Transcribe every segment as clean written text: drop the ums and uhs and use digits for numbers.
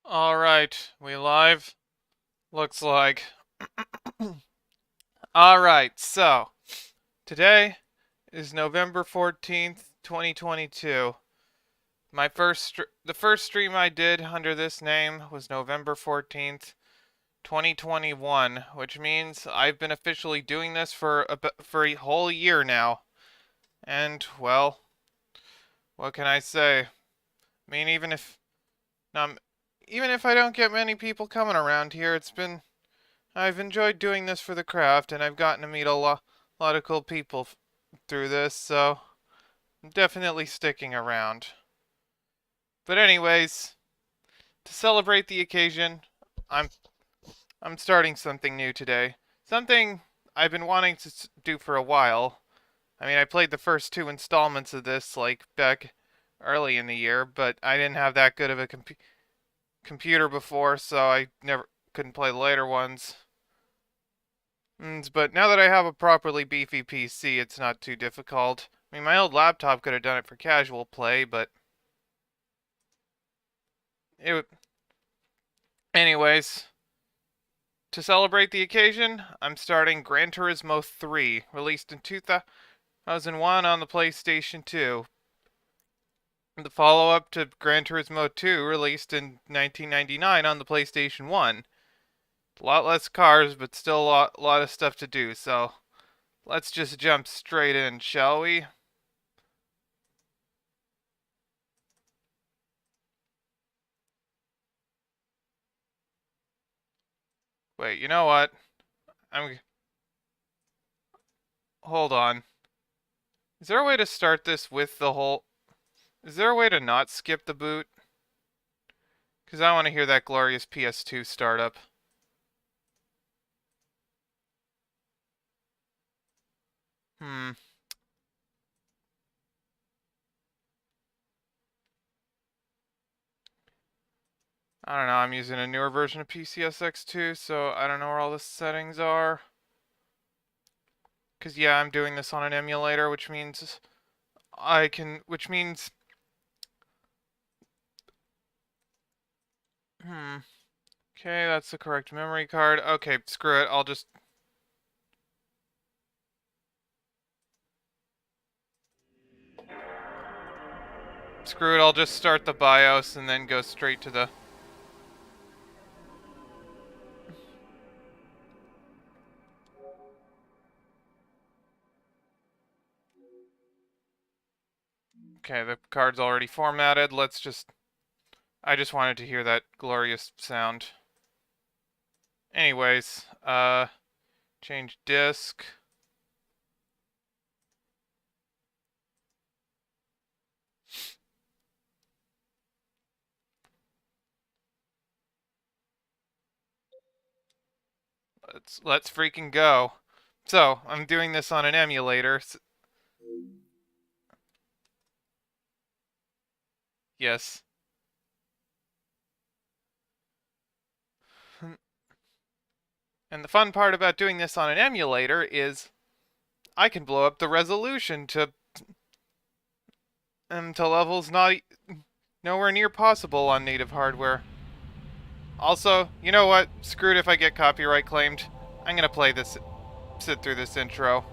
Alright, we live? Looks like. Alright, so today is November 14th, 2022. The first stream I did under this name was November 14th, 2021, which means I've been officially doing this for a whole year now. And well, what can I say? I mean, um, even if I don't get many people coming around here, I've enjoyed doing this for the craft, and I've gotten to meet a lot of cool people through this, so I'm definitely sticking around. But anyways, to celebrate the occasion, I'm I'm starting something new today. Something I've been wanting to do for a while. I mean, I played the first two installments of this like back early in the year, but I didn't have that good of a computer before, so I never couldn't play the later ones. But now that I have a properly beefy PC, it's not too difficult. I mean, my old laptop could have done it for casual play, but it would. Anyways, to celebrate the occasion, I'm starting Gran Turismo 3, released in 2001 on the PlayStation 2. The follow-up to Gran Turismo 2, released in 1999 on the PlayStation 1. A lot less cars, but still a lot of stuff to do, so let's just jump straight in, shall we? Wait, you know what? I'm Hold on. Is there a way to start this with the whole... Is there a way to not skip the boot? Because I want to hear that glorious PS2 startup. Hmm. I don't know, I'm using a newer version of PCSX2, so I don't know where all the settings are. Because, yeah, I'm doing this on an emulator, which means which means... Hmm. Okay, that's the correct memory card. Okay, screw it, I'll just... Screw it, I'll just start the BIOS and then go straight to the... Okay, the card's already formatted, I just wanted to hear that glorious sound. Anyways, change disk. Let's freaking go. So, I'm doing this on an emulator. Yes. And the fun part about doing this on an emulator is I can blow up the resolution to levels not nowhere near possible on native hardware. Also, you know what? Screwed if I get copyright claimed. I'm gonna sit through this intro.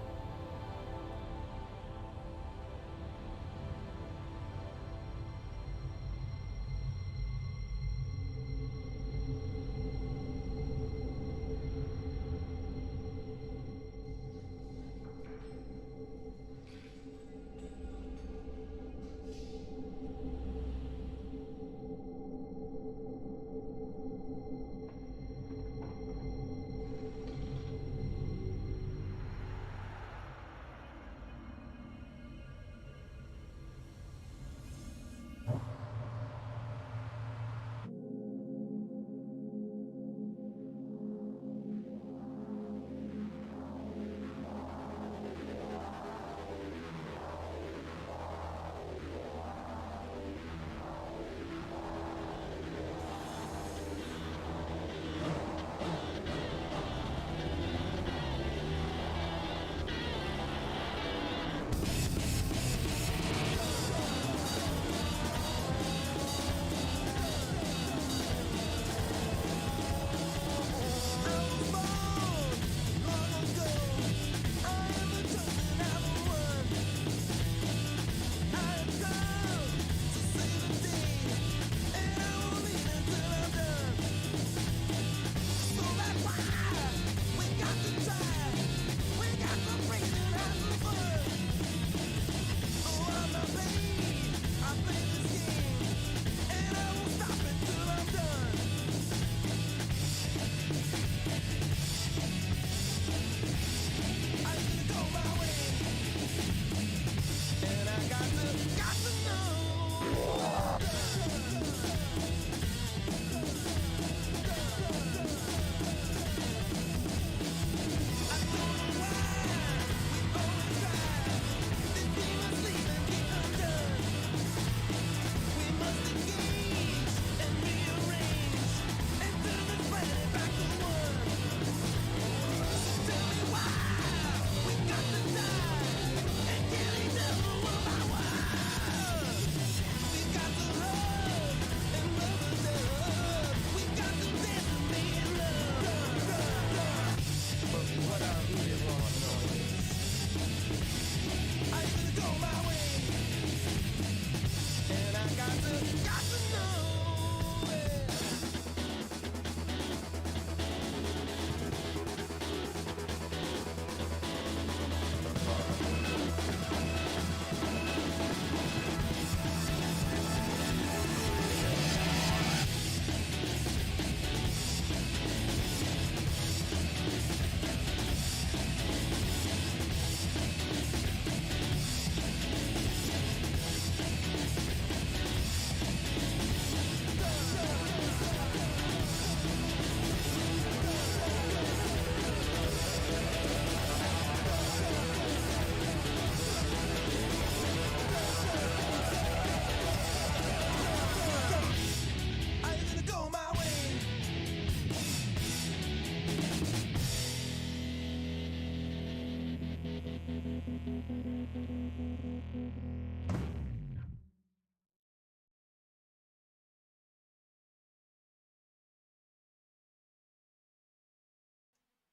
Oh,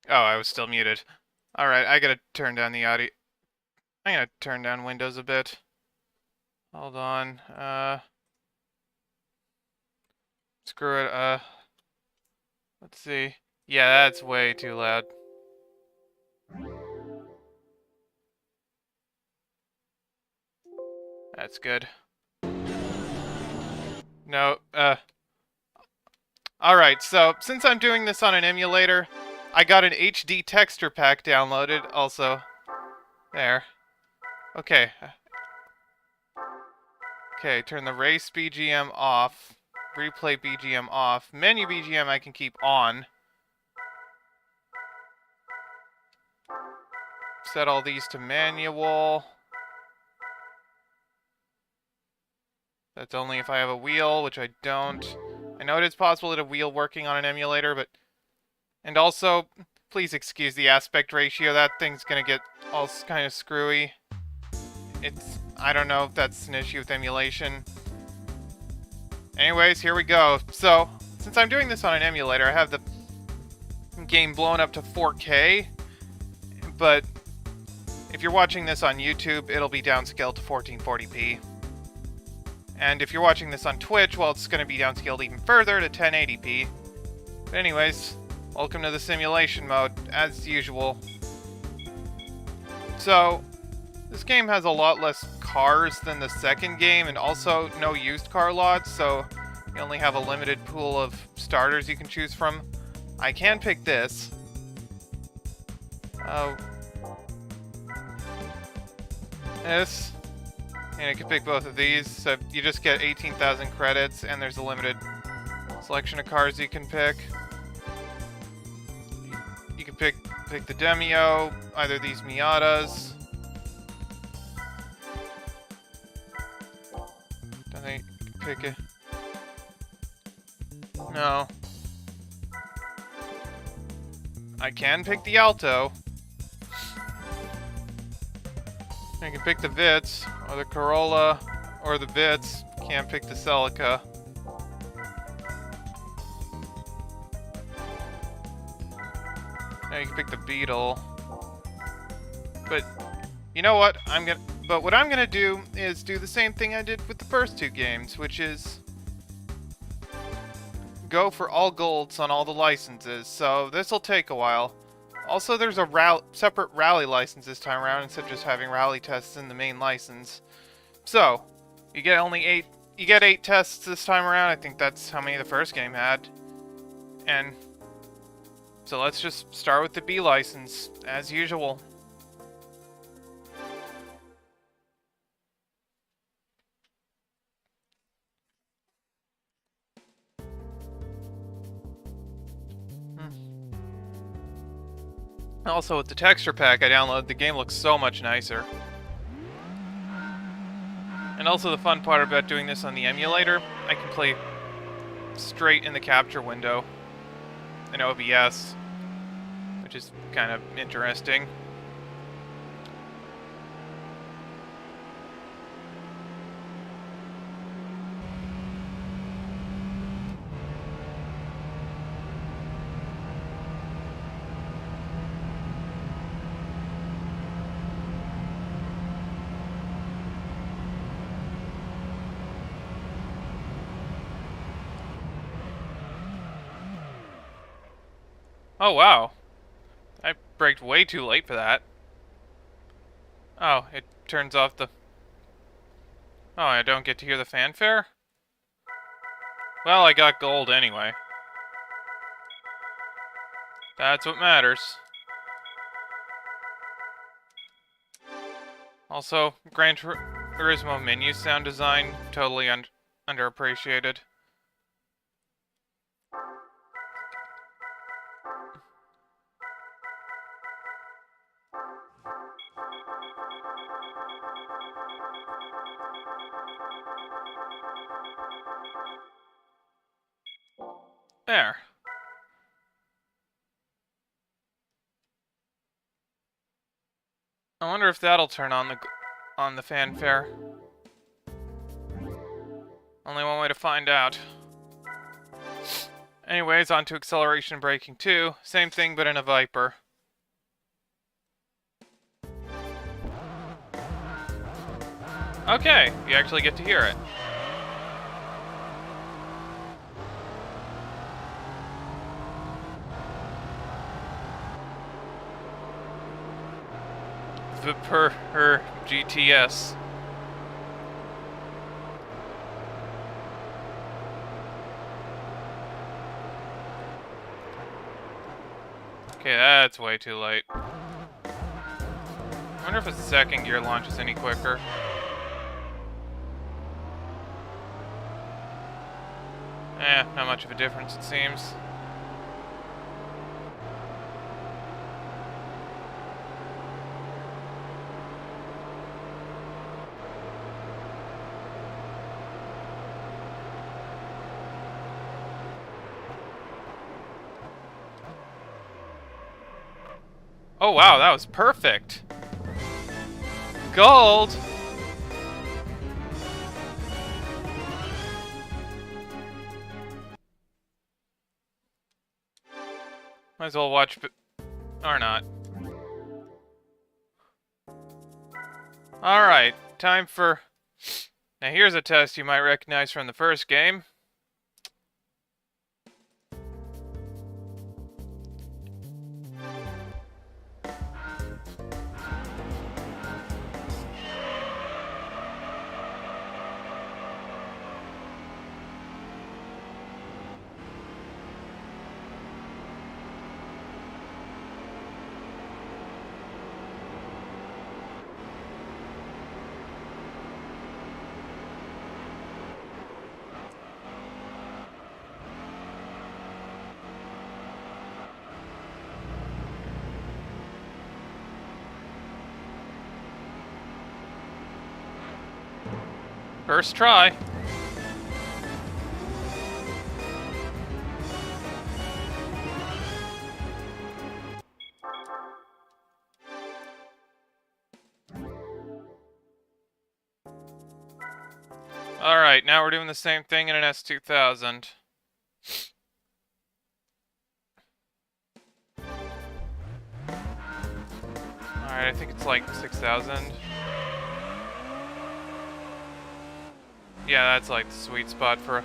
I was still muted. Alright, I gotta turn down the audio. I'm gonna turn down Windows a bit. Hold on. Screw it. Let's see. Yeah, that's way too loud. That's good. No, alright, so since I'm doing this on an emulator, I got an HD texture pack downloaded also. There. Okay. Okay, turn the race BGM off. Replay BGM off. Menu BGM I can keep on. Set all these to manual. That's only if I have a wheel, which I don't. I know it is possible to have a wheel working on an emulator, but... And also, please excuse the aspect ratio. That thing's gonna get all kind of screwy. I don't know if that's an issue with emulation. Anyways, here we go. So, since I'm doing this on an emulator, I have the game blown up to 4K, but if you're watching this on YouTube, it'll be downscaled to 1440p. And if you're watching this on Twitch, well, it's going to be downscaled even further to 1080p. But anyways, welcome to the simulation mode, as usual. So, this game has a lot less cars than the second game, and also no used car lots, so you only have a limited pool of starters you can choose from. I can pick this. This. And I can pick both of these, so you just get 18,000 credits, and there's a limited selection of cars you can pick. You can pick the Demio, either these Miatas. Don't think you can pick it. No. I can pick the Alto. I can pick the Vitz, or the Corolla, or the Vitz. Can't pick the Celica. Now you can pick the Beetle. But, you know what? But what I'm gonna do is do the same thing I did with the first two games, which is go for all golds on all the licenses. So this'll take a while. Also, there's a separate rally license this time around instead of just having rally tests in the main license. So, you get 8 tests this time around. I think that's how many the first game had. And so let's just start with the B license, as usual. Also, with the texture pack I downloaded, the game looks so much nicer. And also the fun part about doing this on the emulator, I can play straight in the capture window in OBS, which is kind of interesting. Oh, wow. I braked way too late for that. Oh, it turns off the... Oh, I don't get to hear the fanfare? Well, I got gold anyway. That's what matters. Also, Gran Turismo menu sound design, totally underappreciated. There. I wonder if that'll turn on the... on the fanfare. Only one way to find out. Anyways, on to acceleration braking 2. Same thing, but in a Viper. Okay, you actually get to hear it. Viper GTS. Okay, that's way too late. I wonder if a second gear launches any quicker. Not much of a difference, it seems. Oh wow, that was perfect! Gold! Might as well watch, or not. Alright, time for... Now here's a test you might recognize from the first game. First try. Alright, now we're doing the same thing in an S2000. Alright, I think it's like 6,000. Yeah, that's like the sweet spot for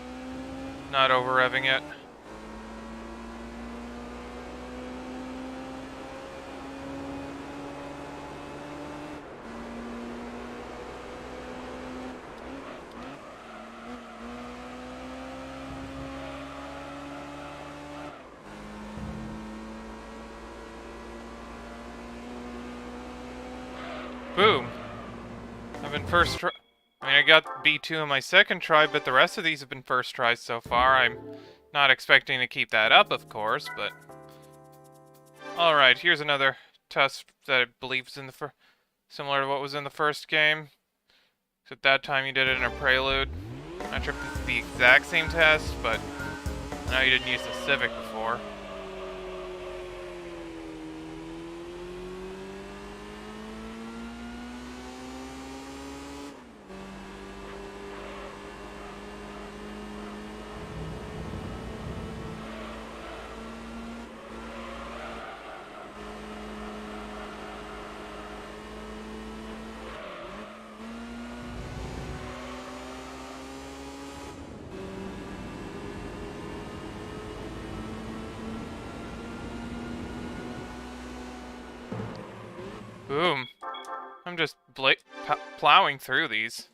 not over-revving it. Boom. I've been first try. I mean, I got B2 in my second try, but the rest of these have been first tries so far. I'm not expecting to keep that up, of course, but... Alright, here's another test that I believe is in the similar to what was in the first game. Except that time you did it in a Prelude. Not sure if it's the exact same test, but I know you didn't use the Civic before. Boom. I'm just plowing through these.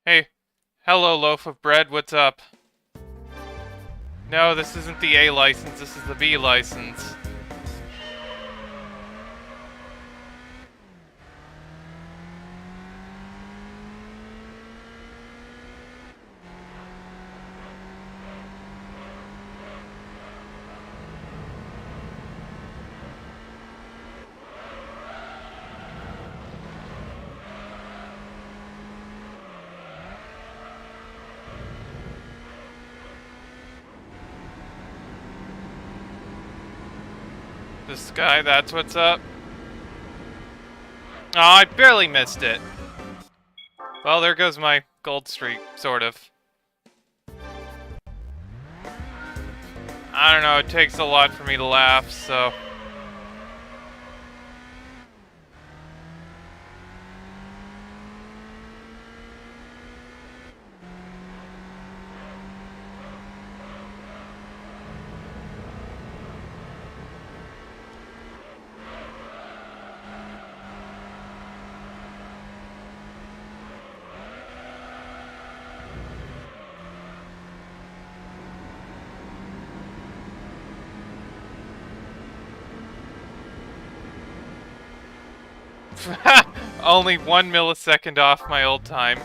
Hey. Hello, loaf of bread, what's up? No, this isn't the A license, this is the B license. The sky, that's what's up. Oh, I barely missed it. Well, there goes my gold streak, sort of. I don't know, it takes a lot for me to laugh, so... Only 1 millisecond off my old time.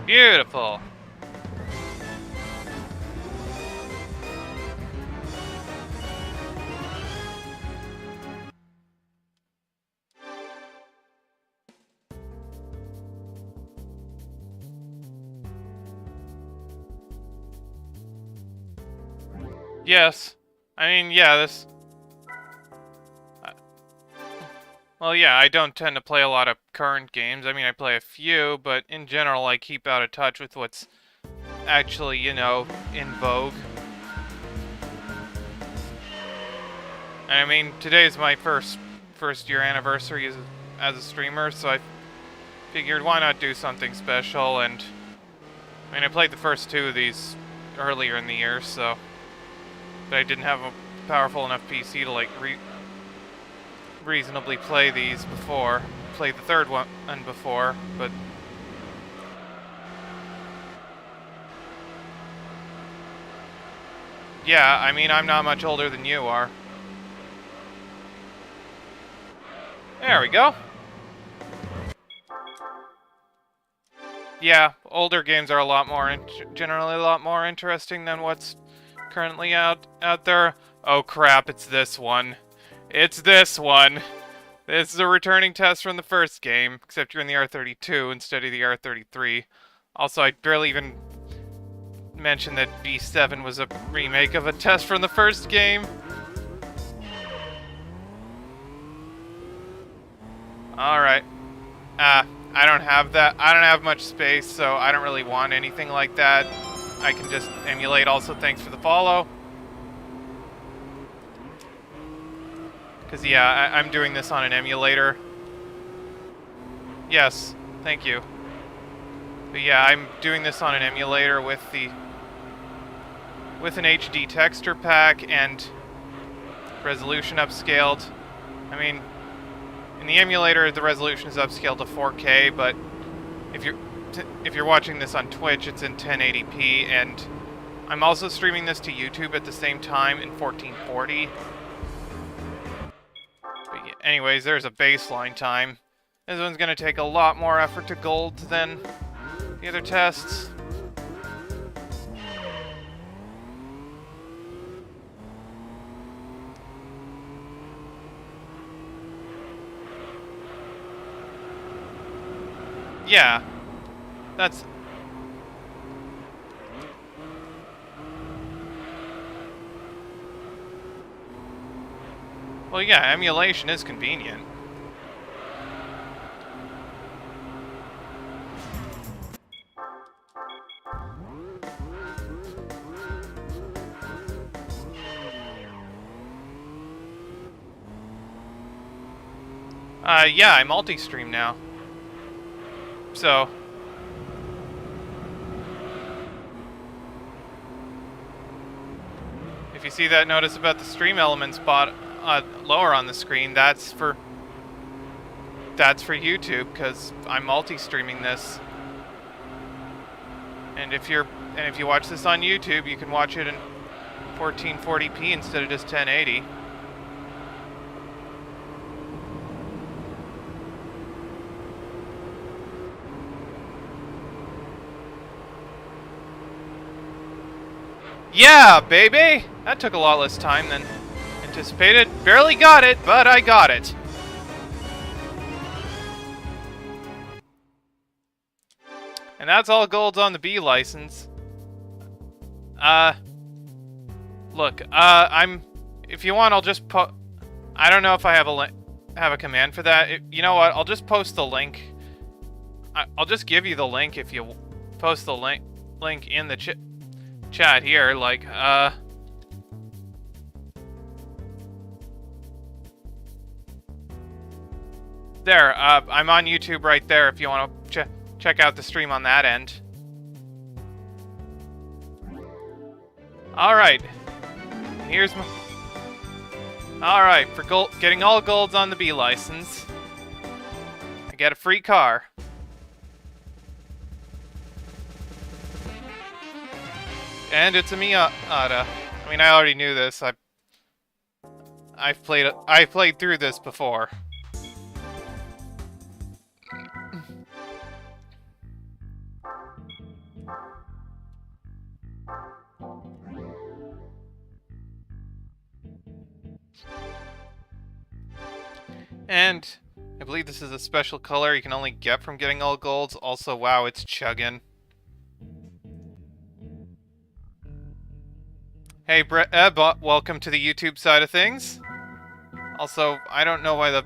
Beautiful. Yes. I mean, yeah, this... Well, yeah, I don't tend to play a lot of current games. I mean, I play a few, but in general, I keep out of touch with what's actually, you know, in vogue. And I mean, today is my first year anniversary as a streamer, so I figured why not do something special, and... I mean, I played the first two of these earlier in the year, so... But I didn't have a powerful enough PC to, like, reasonably play these before. Played the third one before, but... Yeah, I mean, I'm not much older than you are. There we go. Yeah, older games are a lot more, generally a lot more interesting than what's currently out there. Oh crap, it's this one. It's this one. This is a returning test from the first game, except you're in the R32 instead of the R33. Also, I barely even mentioned that B7 was a remake of a test from the first game. Alright. I don't have that. I don't have much space, so I don't really want anything like that. I can just emulate. Also, thanks for the follow. Because, yeah, I'm doing this on an emulator. Yes, thank you. But yeah, I'm doing this on an emulator with an HD texture pack and resolution upscaled. I mean, in the emulator, the resolution is upscaled to 4K, but if you're watching this on Twitch, it's in 1080p, and I'm also streaming this to YouTube at the same time in 1440. But yeah, anyways, there's a baseline time. This one's going to take a lot more effort to gold than the other tests. Yeah, that's... Well, yeah, emulation is convenient. Yeah, I multi-stream now. So... If you see that notice about the stream elements lower on the screen, that's for YouTube, because I'm multi-streaming this. And if you watch this on YouTube, you can watch it in 1440p instead of just 1080. Yeah, baby! That took a lot less time than anticipated. Barely got it, but I got it. And that's all golds on the B license. Look, if you want, I'll just I don't know if I have a command for that. You know what? I'll just post the link. I'll just give you the link if you post the link in the chat here. Like, there. I'm on YouTube right there. If you want to check out the stream on that end. All right. Here's my... Alright, for getting all golds on the B license, I get a free car. And it's a Miata. I mean, I already knew this. I've played through this before. And I believe this is a special color you can only get from getting all golds. Also, wow, it's chugging. Hey, welcome to the YouTube side of things. Also, I don't know why the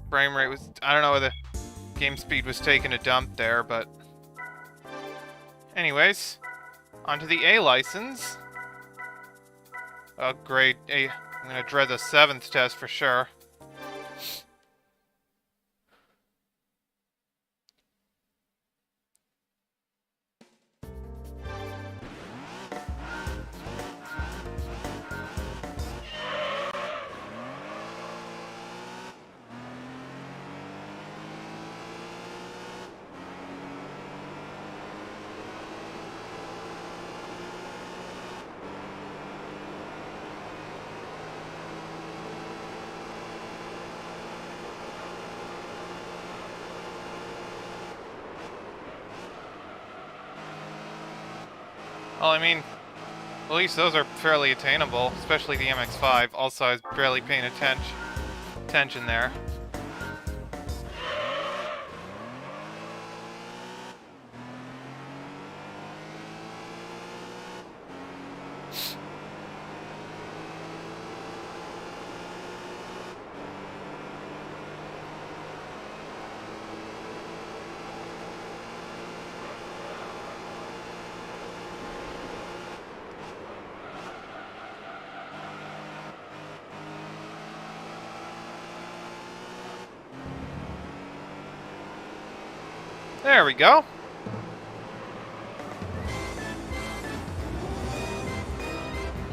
frame rate was... I don't know why the game speed was taking a dump there, but... Anyways, onto the A license. Oh, great. I'm gonna dread the 7th test for sure. Well, I mean, at least those are fairly attainable, especially the MX-5. Also, I was barely paying attention there. There we go.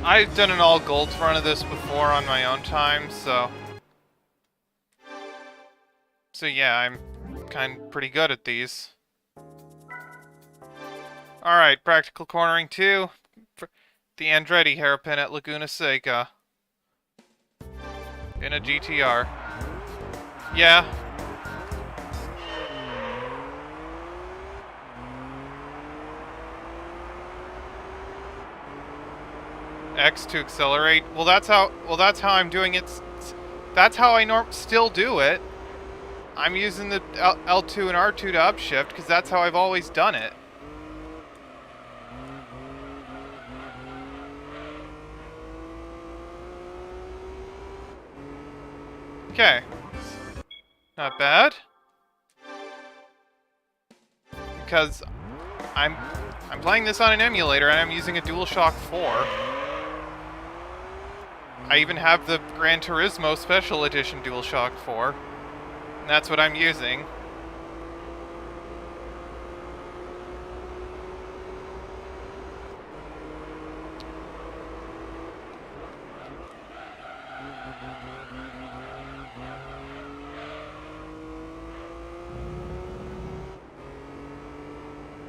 I've done an all golds run of this before on my own time, so yeah, I'm pretty good at these. Alright, practical cornering 2. The Andretti hairpin at Laguna Seca. In a GTR. Yeah. X to accelerate. Well, that's how I'm doing it. That's how I still do it. I'm using the L2 and R2 to upshift because that's how I've always done it. Okay. Not bad. Because I'm playing this on an emulator and I'm using a DualShock 4. I even have the Gran Turismo Special Edition DualShock 4. And that's what I'm using.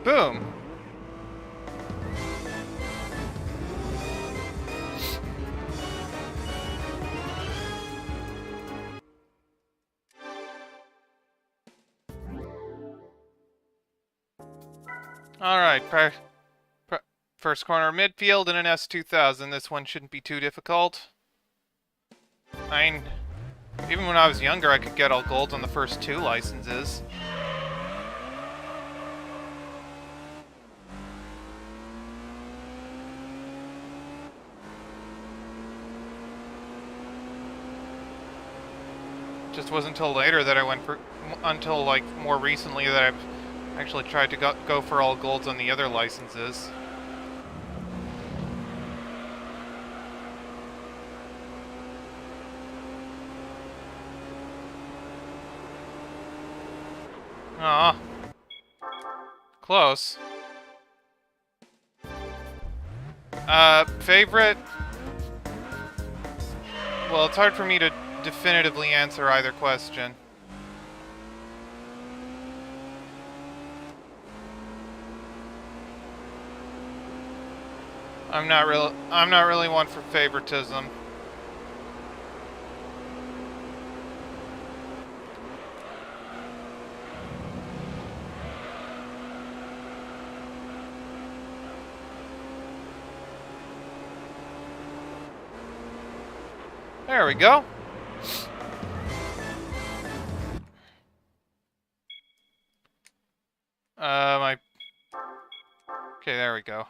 Boom. Alright, first corner midfield in an S2000. This one shouldn't be too difficult. I mean, even when I was younger, I could get all golds on the first 2 licenses. Just wasn't until later that I went for, until like more recently that I've actually tried to go for all golds on the other licenses. Aw. Close. Favorite? Well, it's hard for me to definitively answer either question. I'm not really one for favoritism. There we go. Okay, there we go.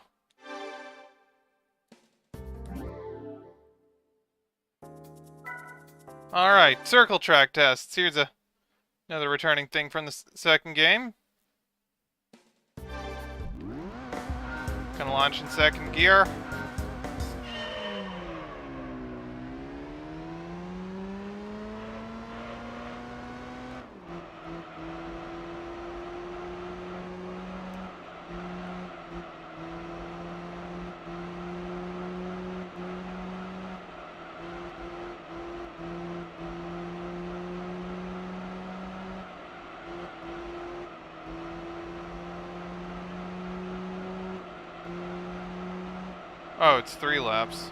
Alright, circle track tests. Here's another returning thing from the second game. Gonna launch in second gear. Oh, it's 3 laps.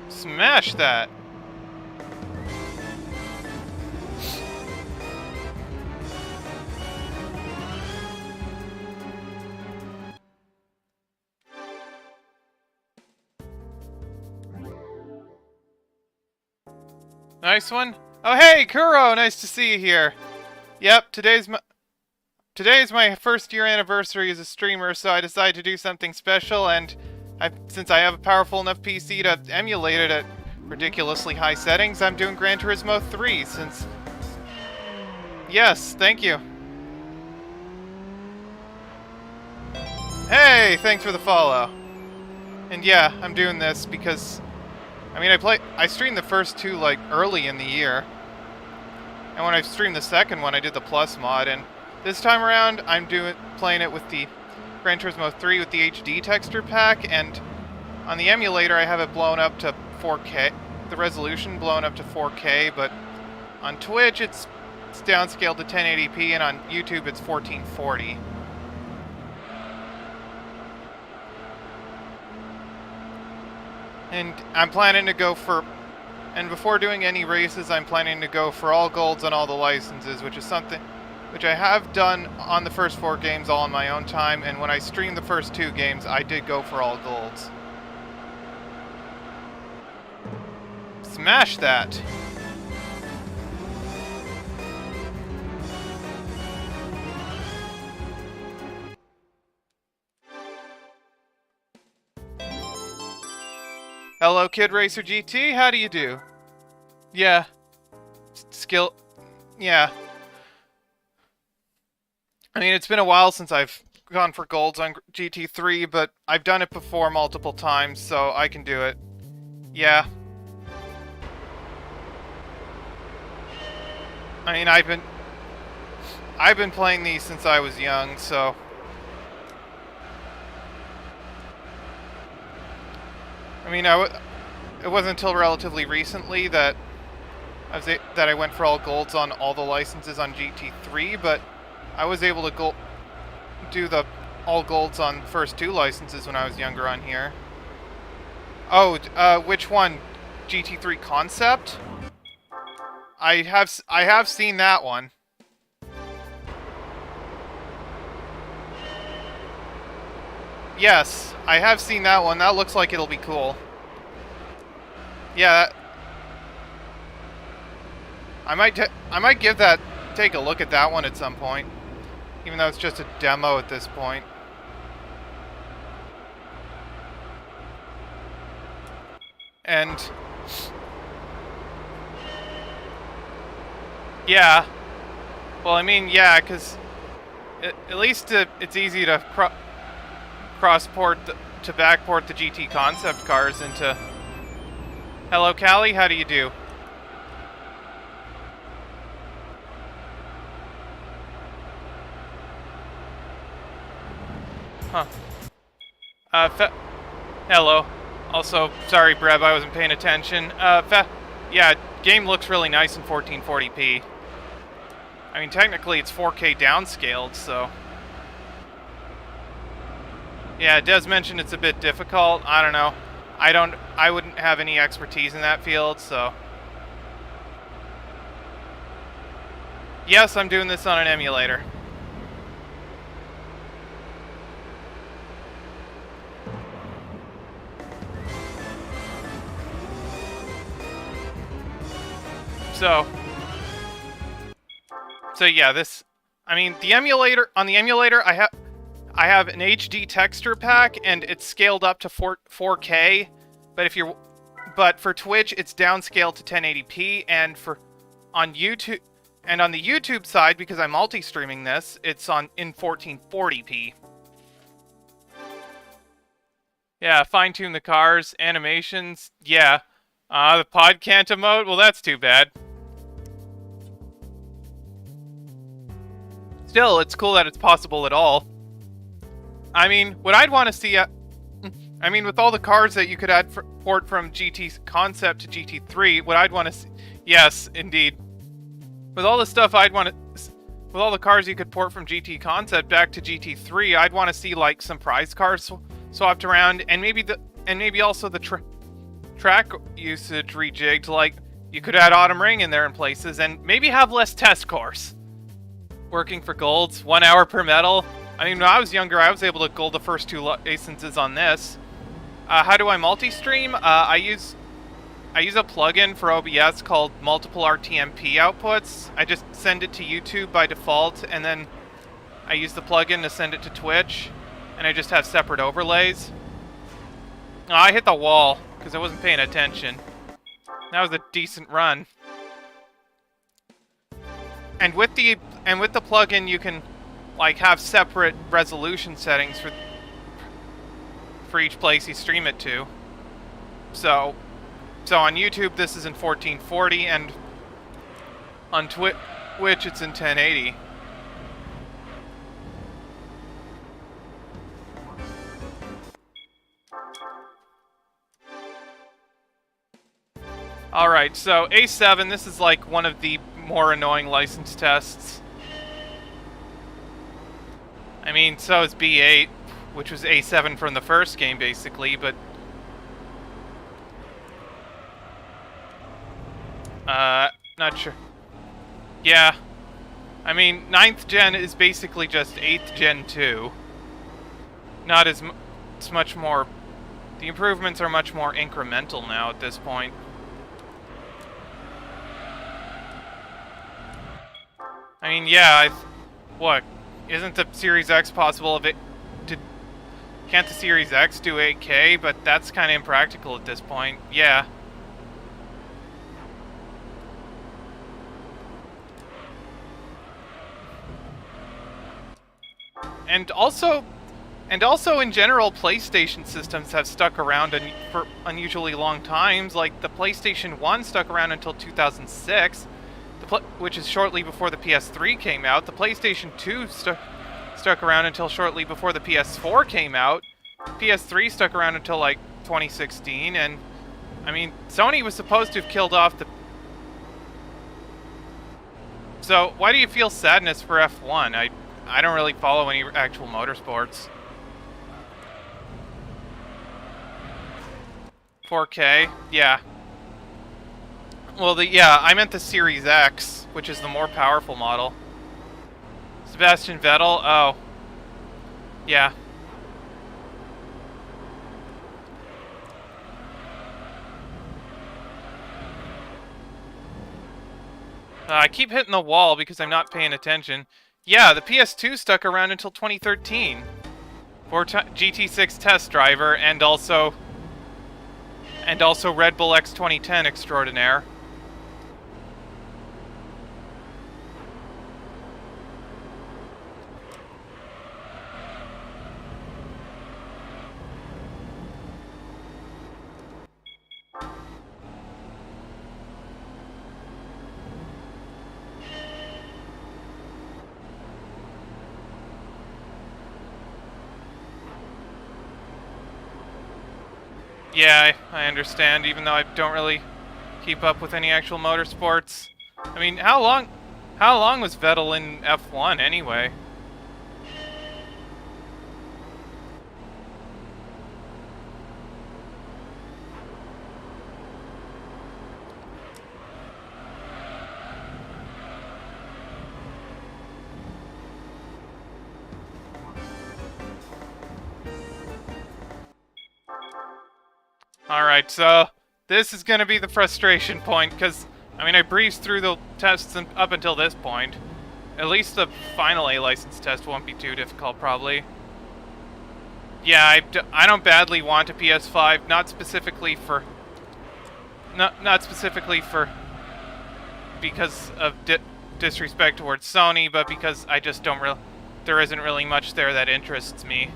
Smash that! Nice one. Oh hey, Kuro, nice to see you here. Yep, today's my first year anniversary as a streamer, so I decided to do something special, and since I have a powerful enough PC to emulate it at ridiculously high settings, I'm doing Gran Turismo 3 since... Yes, thank you. Hey, thanks for the follow. And yeah, I'm doing this because... I mean, I streamed the first 2, like, early in the year. And when I streamed the second one, I did the Plus mod, and this time around, I'm playing it with the Gran Turismo 3 with the HD texture pack, and on the emulator, I have it blown up to 4K, the resolution blown up to 4K, but on Twitch, it's downscaled to 1080p, and on YouTube, it's 1440. And I'm planning to go for... And before doing any races, I'm planning to go for all golds on all the licenses, which is something which I have done on the first 4 games all in my own time, and when I streamed the first 2 games, I did go for all golds. Smash that! Hello, Kid Racer GT, how do you do? Yeah. Skill... Yeah. I mean, it's been a while since I've gone for golds on GT3, but I've done it before multiple times, so I can do it. Yeah. I mean, I've been playing these since I was young, so... I mean, it wasn't until relatively recently that I went for all golds on all the licenses on GT3, but I was able to do the all golds on first 2 licenses when I was younger on here. Oh, which one? GT3 Concept? I have seen that one. Yes, I have seen that one. That looks like it'll be cool. Yeah, I might take a look at that one at some point, even though it's just a demo at this point. And yeah, well, I mean, yeah, because at least it's easy to cross-port to backport the GT concept cars into. Hello, Callie. How do you do? Huh. Hello. Also, sorry, Brev, I wasn't paying attention. Yeah, game looks really nice in 1440p. I mean, technically it's 4K downscaled, so. Yeah, it does mention it's a bit difficult. I don't know. I wouldn't have any expertise in that field, so. Yes, I'm doing this on an emulator. So yeah, I mean, the emulator, on the emulator, I have an HD texture pack, and it's scaled up to 4K, but for Twitch, it's downscaled to 1080p, and on YouTube, and on the YouTube side, because I'm multi-streaming this, it's in 1440p. Yeah, fine-tune the cars, animations, yeah. The pod can't emote? Well, that's too bad. Still, it's cool that it's possible at all. I mean, what I'd want to see, I mean, with all the cars that you could port from GT Concept to GT3, what I'd want to see, yes, indeed. With all the stuff with all the cars you could port from GT Concept back to GT3, I'd want to see like some prize cars swapped around, and maybe also the track usage rejigged. Like you could add Autumn Ring in there in places, and maybe have less test course. Working for golds, 1 hour per medal. I mean, when I was younger, I was able to gold the first 2 licenses on this. How do I multi-stream? I use a plugin for OBS called Multiple RTMP Outputs. I just send it to YouTube by default, and then I use the plugin to send it to Twitch, and I just have separate overlays. Oh, I hit the wall because I wasn't paying attention. That was a decent run. And with the plugin, you can like have separate resolution settings for each place you stream it to. So on YouTube this is in 1440, and on Twitch it's in 1080. Alright, so A7, this is like one of the more annoying license tests. I mean, so is B8, which was A7 from the first game, basically, but... not sure. Yeah. I mean, 9th gen is basically just 8th gen 2. Not as it's much more... The improvements are much more incremental now at this point. I mean, yeah, what? Isn't the Series X possible of it? Can't the Series X do 8K? But that's kind of impractical at this point. Yeah. And also in general, PlayStation systems have stuck around for unusually long times. Like the PlayStation 1 stuck around until 2006. Which is shortly before the PS3 came out. The PlayStation 2 stuck around until shortly before the PS4 came out. PS3 stuck around until like 2016, and I mean, Sony was supposed to have killed off the... So, why do you feel sadness for F1? I don't really follow any actual motorsports. 4K, yeah. Well, yeah, I meant the Series X, which is the more powerful model. Sebastian Vettel, oh. Yeah. I keep hitting the wall because I'm not paying attention. Yeah, the PS2 stuck around until 2013 for GT6 test driver and also Red Bull X 2010 extraordinaire. Yeah, I understand, even though I don't really keep up with any actual motorsports. I mean, how long was Vettel in F1 anyway? Alright, so this is going to be the frustration point, because, I mean, I breezed through the tests up until this point. At least the final A license test won't be too difficult, probably. Yeah, I don't badly want a PS5, not specifically for... Not specifically for... because of disrespect towards Sony, but because I just don't really... There isn't really much there that interests me.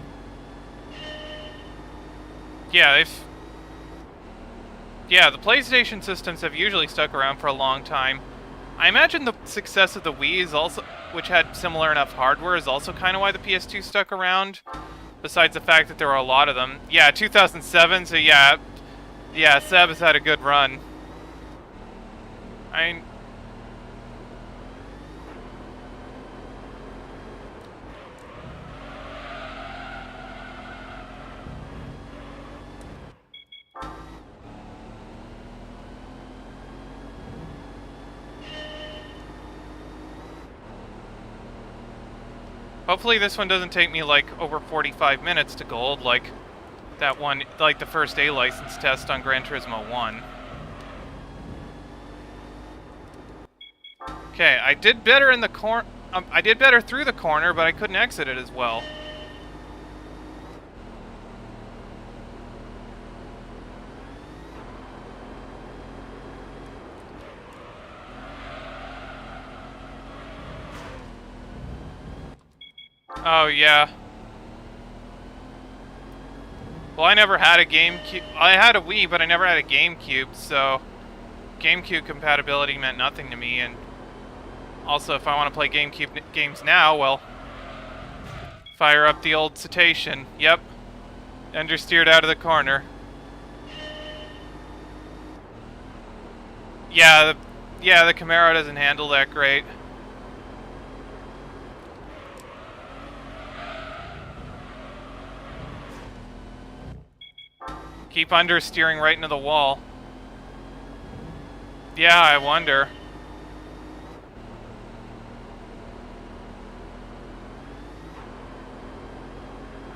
Yeah, the PlayStation systems have usually stuck around for a long time. I imagine the success of the Wii is also, which had similar enough hardware, is also kind of why the PS2 stuck around. Besides the fact that there were a lot of them. Yeah, 2007. So yeah, Seb has had a good run. I mean, hopefully this one doesn't take me like over 45 minutes to gold, like that one, like the first A license test on Gran Turismo 1. Okay, I did better in the I did better through the corner, but I couldn't exit it as well. Oh, yeah. Well, I never had a GameCube. I had a Wii, but I never had a GameCube, so GameCube compatibility meant nothing to me, and also, if I want to play GameCube games now, well, fire up the old Cetacean. Yep. Understeered out of the corner. Yeah, the Camaro doesn't handle that great. Keep understeering right into the wall. Yeah, I wonder.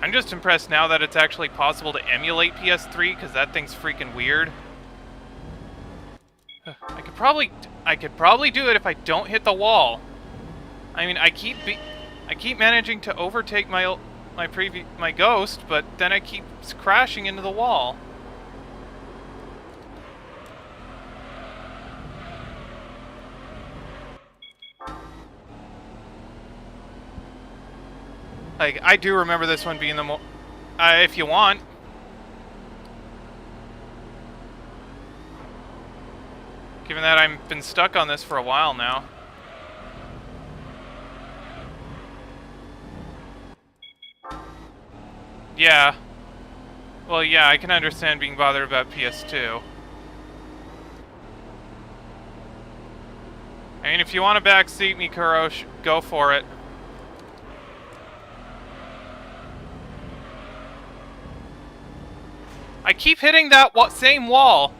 I'm just impressed now that it's actually possible to emulate PS3, because that thing's freaking weird. I could probably do it if I don't hit the wall. I mean, I keep managing to overtake my Ghost, but then I keep crashing into the wall. Like, I do remember this one being the if you want. Given that I've been stuck on this for a while now. Yeah. Well, yeah, I can understand being bothered about PS2. I mean, if you want to backseat me, Kurosh, go for it. I keep hitting that same wall.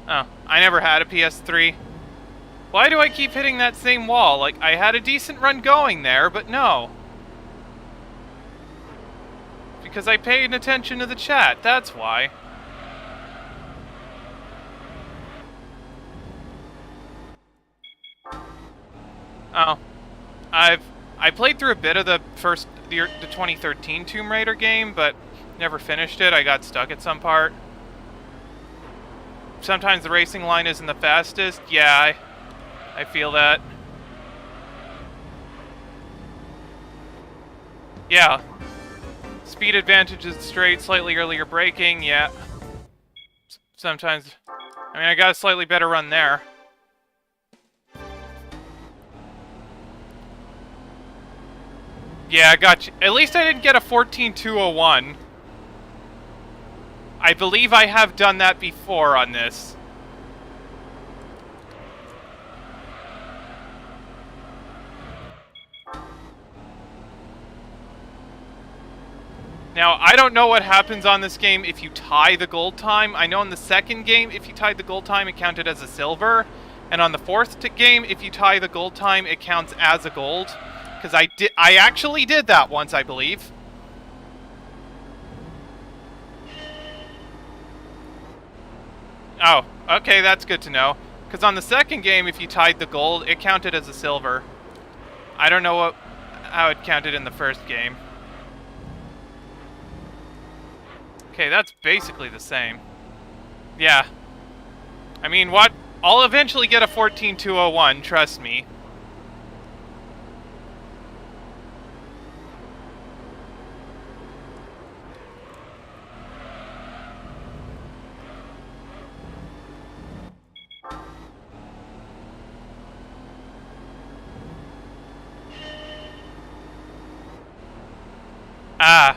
Oh, I never had a PS3. Why do I keep hitting that same wall? Like, I had a decent run going there, but no. Because I paid attention to the chat, that's why. Oh. I played through a bit of the 2013 Tomb Raider game, but never finished it. I got stuck at some part. Sometimes the racing line isn't the fastest. Yeah, I feel that. Yeah. Speed advantage is straight, slightly earlier braking, yeah. Sometimes... I mean, I got a slightly better run there. Yeah, I got you. At least I didn't get a 14.201. I believe I have done that before on this. Now, I don't know what happens on this game if you tie the gold time. I know in the second game, if you tied the gold time, it counted as a silver. And on the fourth game, if you tie the gold time, it counts as a gold. Because I actually did that once, I believe. Oh, okay, that's good to know. Because on the second game, if you tied the gold, it counted as a silver. I don't know how it counted in the first game. Okay, that's basically the same. Yeah. I mean, what? I'll eventually get a 14.201, trust me. Ah.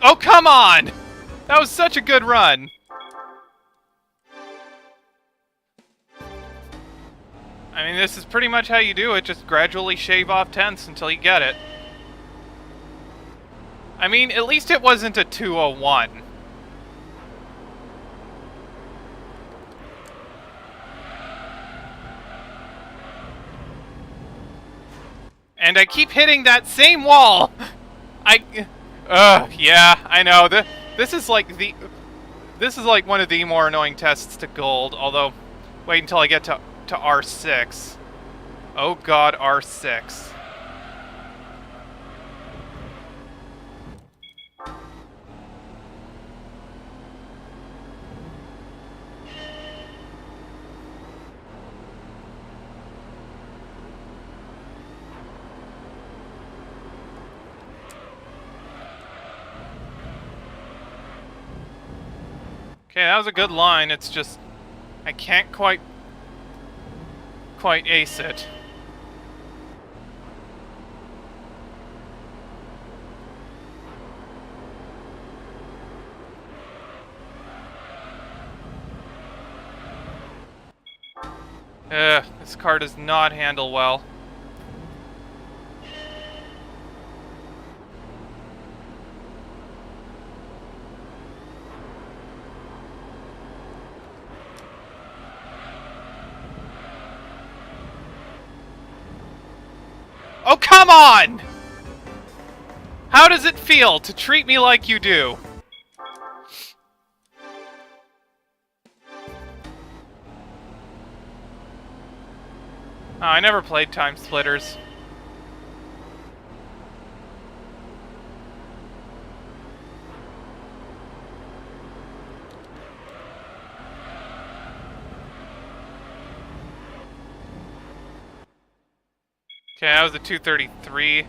Oh, come on! That was such a good run. I mean, this is pretty much how you do it. Just gradually shave off tenths until you get it. I mean, at least it wasn't a 201. And I keep hitting that same wall! Yeah, I know. This is like one of the more annoying tests to gold, although, wait until I get to R6. Oh god, R6. Okay, that was a good line, it's just... I can't quite ace it. This car does not handle well. Oh, come on! How does it feel to treat me like you do? Oh, I never played Time Splitters. Okay, that was a 233.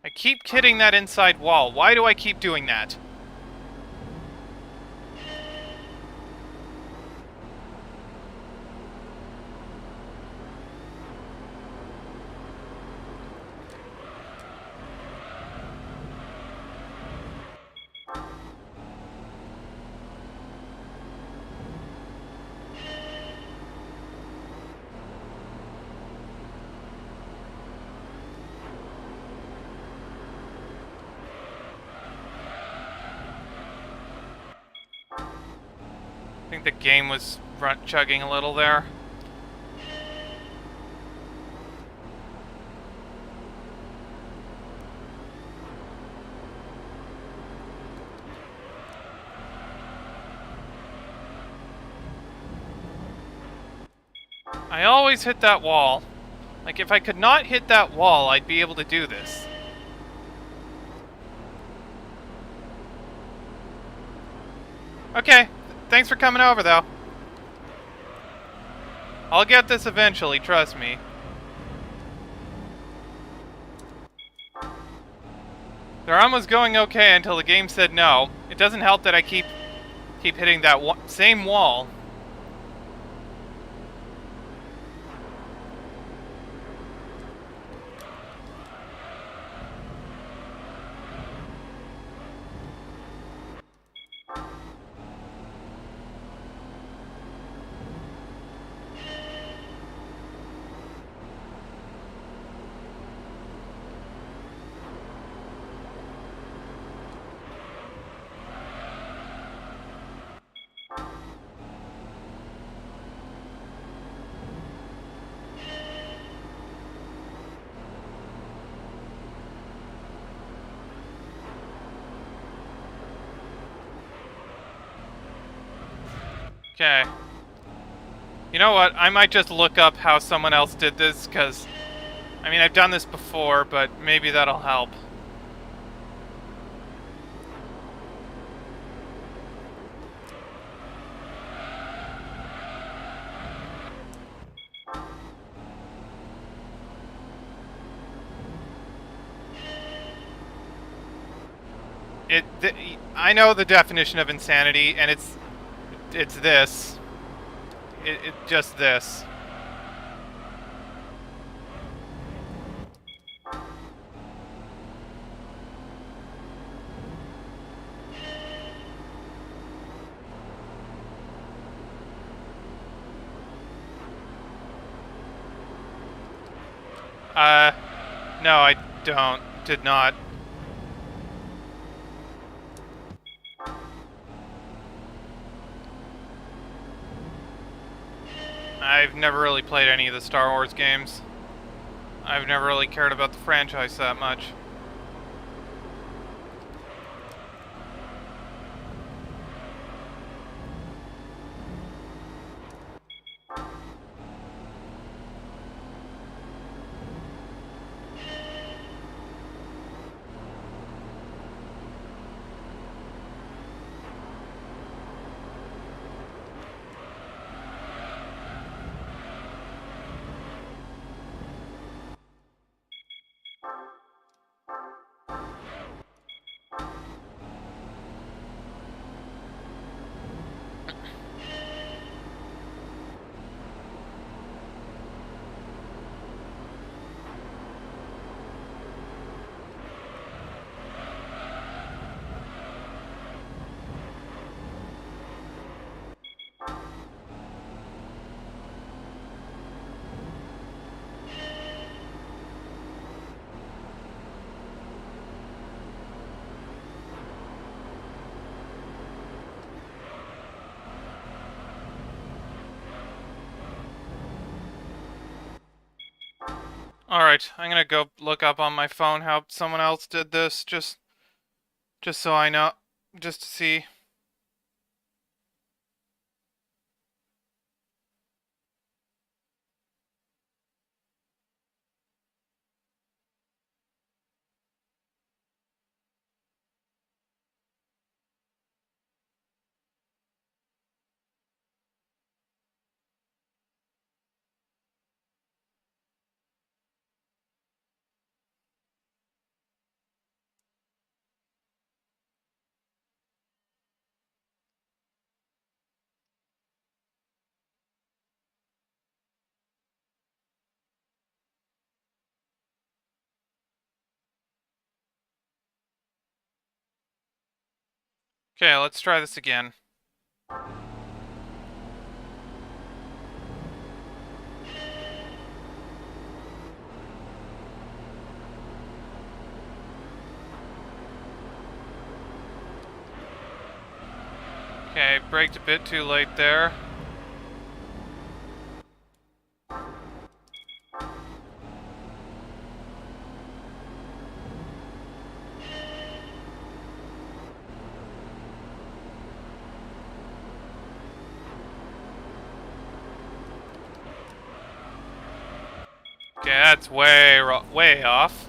I keep hitting that inside wall. Why do I keep doing that? the game was chugging a little there. I always hit that wall. Like, if I could not hit that wall, I'd be able to do this. Okay, thanks for coming over, though. I'll get this eventually, trust me. The run was going okay until the game said no. It doesn't help that I keep hitting that same wall. Okay. You know what? I might just look up how someone else did this, because, I mean, I've done this before, but maybe that'll help. I know the definition of insanity, and it's this. It's just this. No, I did not. I've never really played any of the Star Wars games. I've never really cared about the franchise that much. Alright, I'm gonna go look up on my phone how someone else did this, just so I know, just to see. Okay, let's try this again. Okay, braked a bit too late there. Okay, that's way off.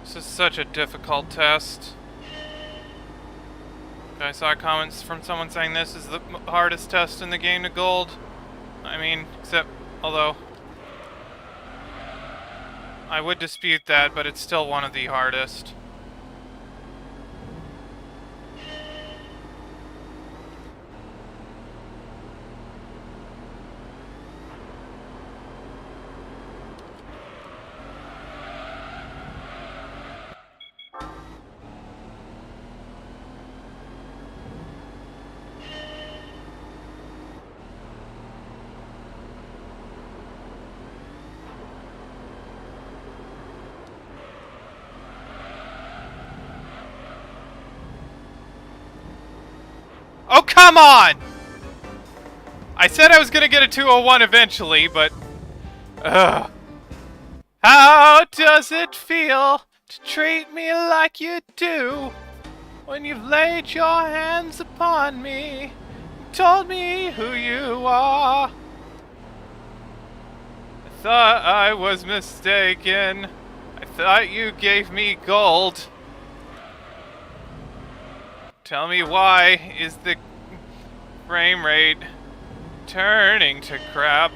This is such a difficult test. I saw comments from someone saying this is the hardest test in the game to gold. I mean, although I would dispute that, but it's still one of the hardest. Oh, come on! I said I was gonna get a 201 eventually, but... Ugh. How does it feel to treat me like you do? When you've laid your hands upon me and told me who you are. I thought I was mistaken. I thought you gave me gold. Tell me, why is the frame rate turning to crap?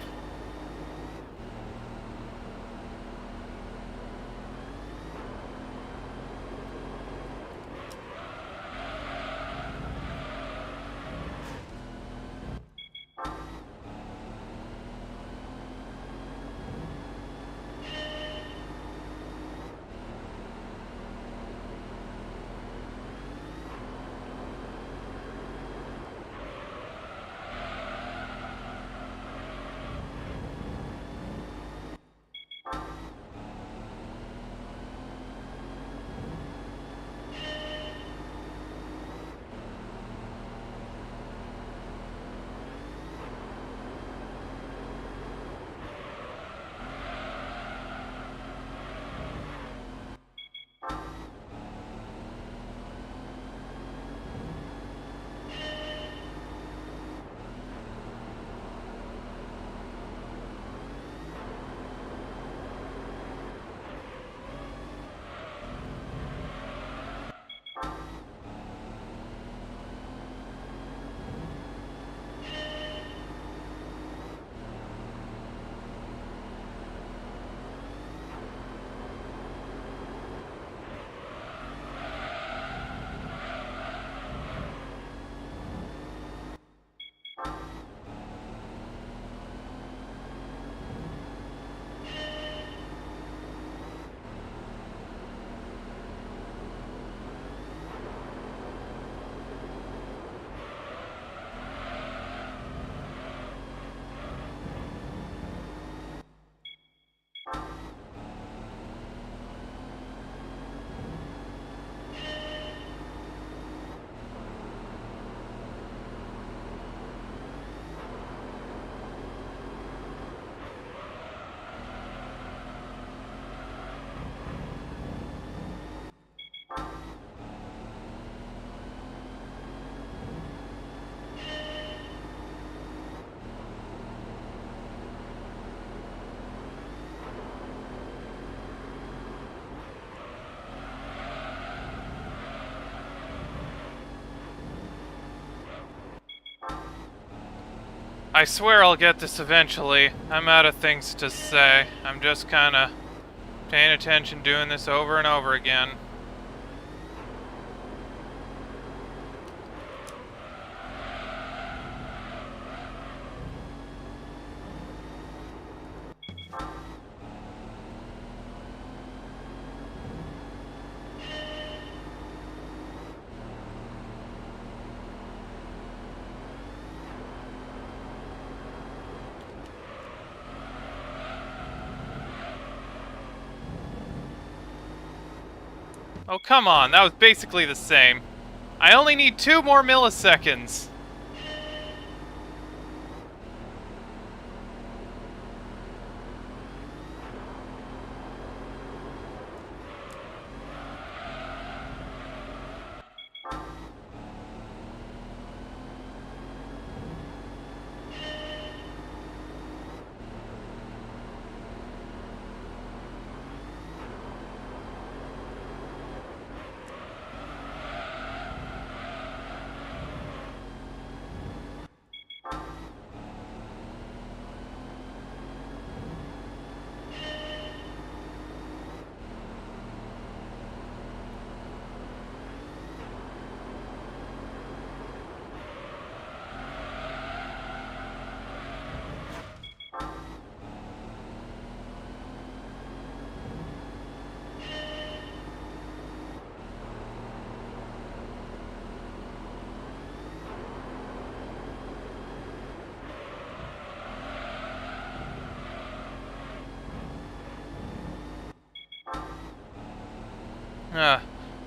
I swear I'll get this eventually. I'm out of things to say. I'm just kinda paying attention, doing this over and over again. Oh, come on. That was basically the same. I only need 2 more milliseconds.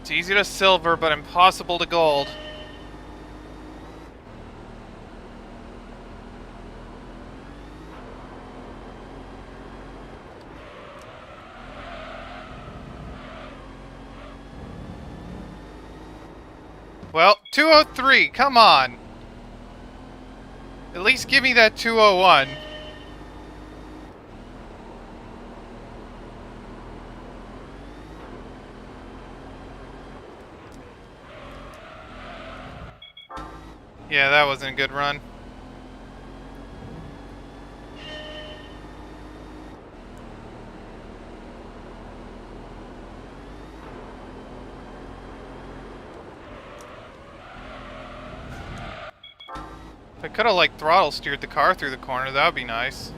It's easy to silver, but impossible to gold. Well, 203, come on! At least give me that 201. Yeah, that wasn't a good run. If I could have, like, throttle steered the car through the corner, that would be nice.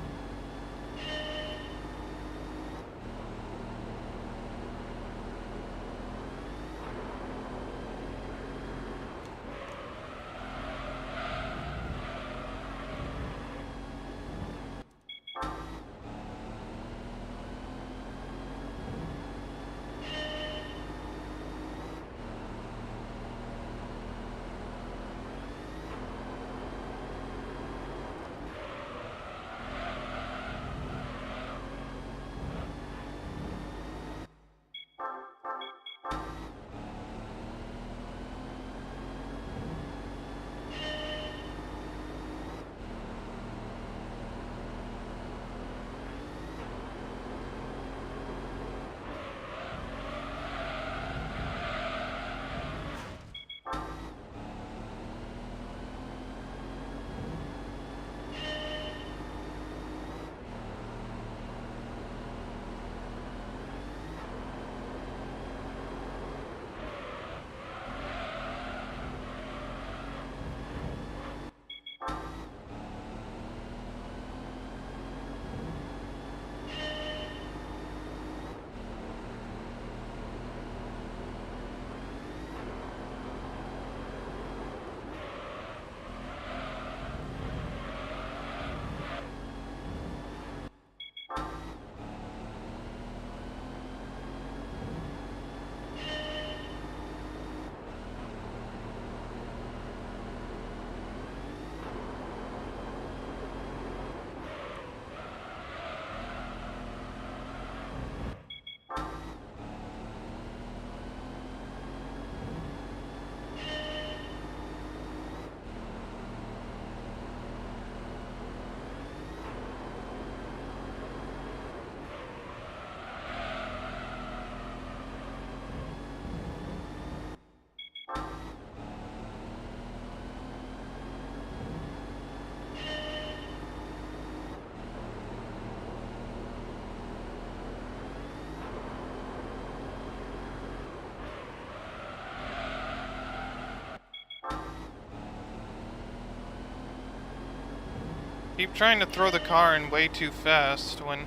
Keep trying to throw the car in way too fast when...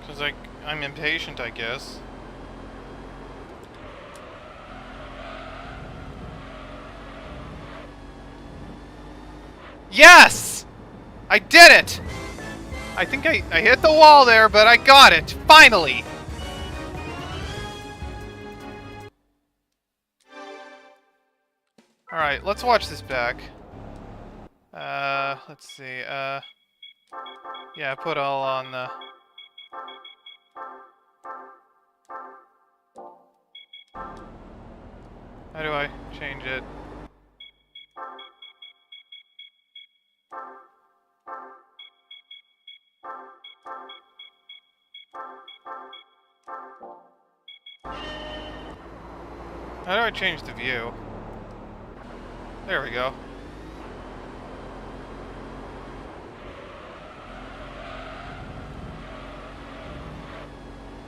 Because I'm impatient, I guess. Yes! I did it! I think I hit the wall there, but I got it! Finally! Alright, let's watch this back. Let's see, yeah, put all on the... How do I change it? How do I change the view? There we go.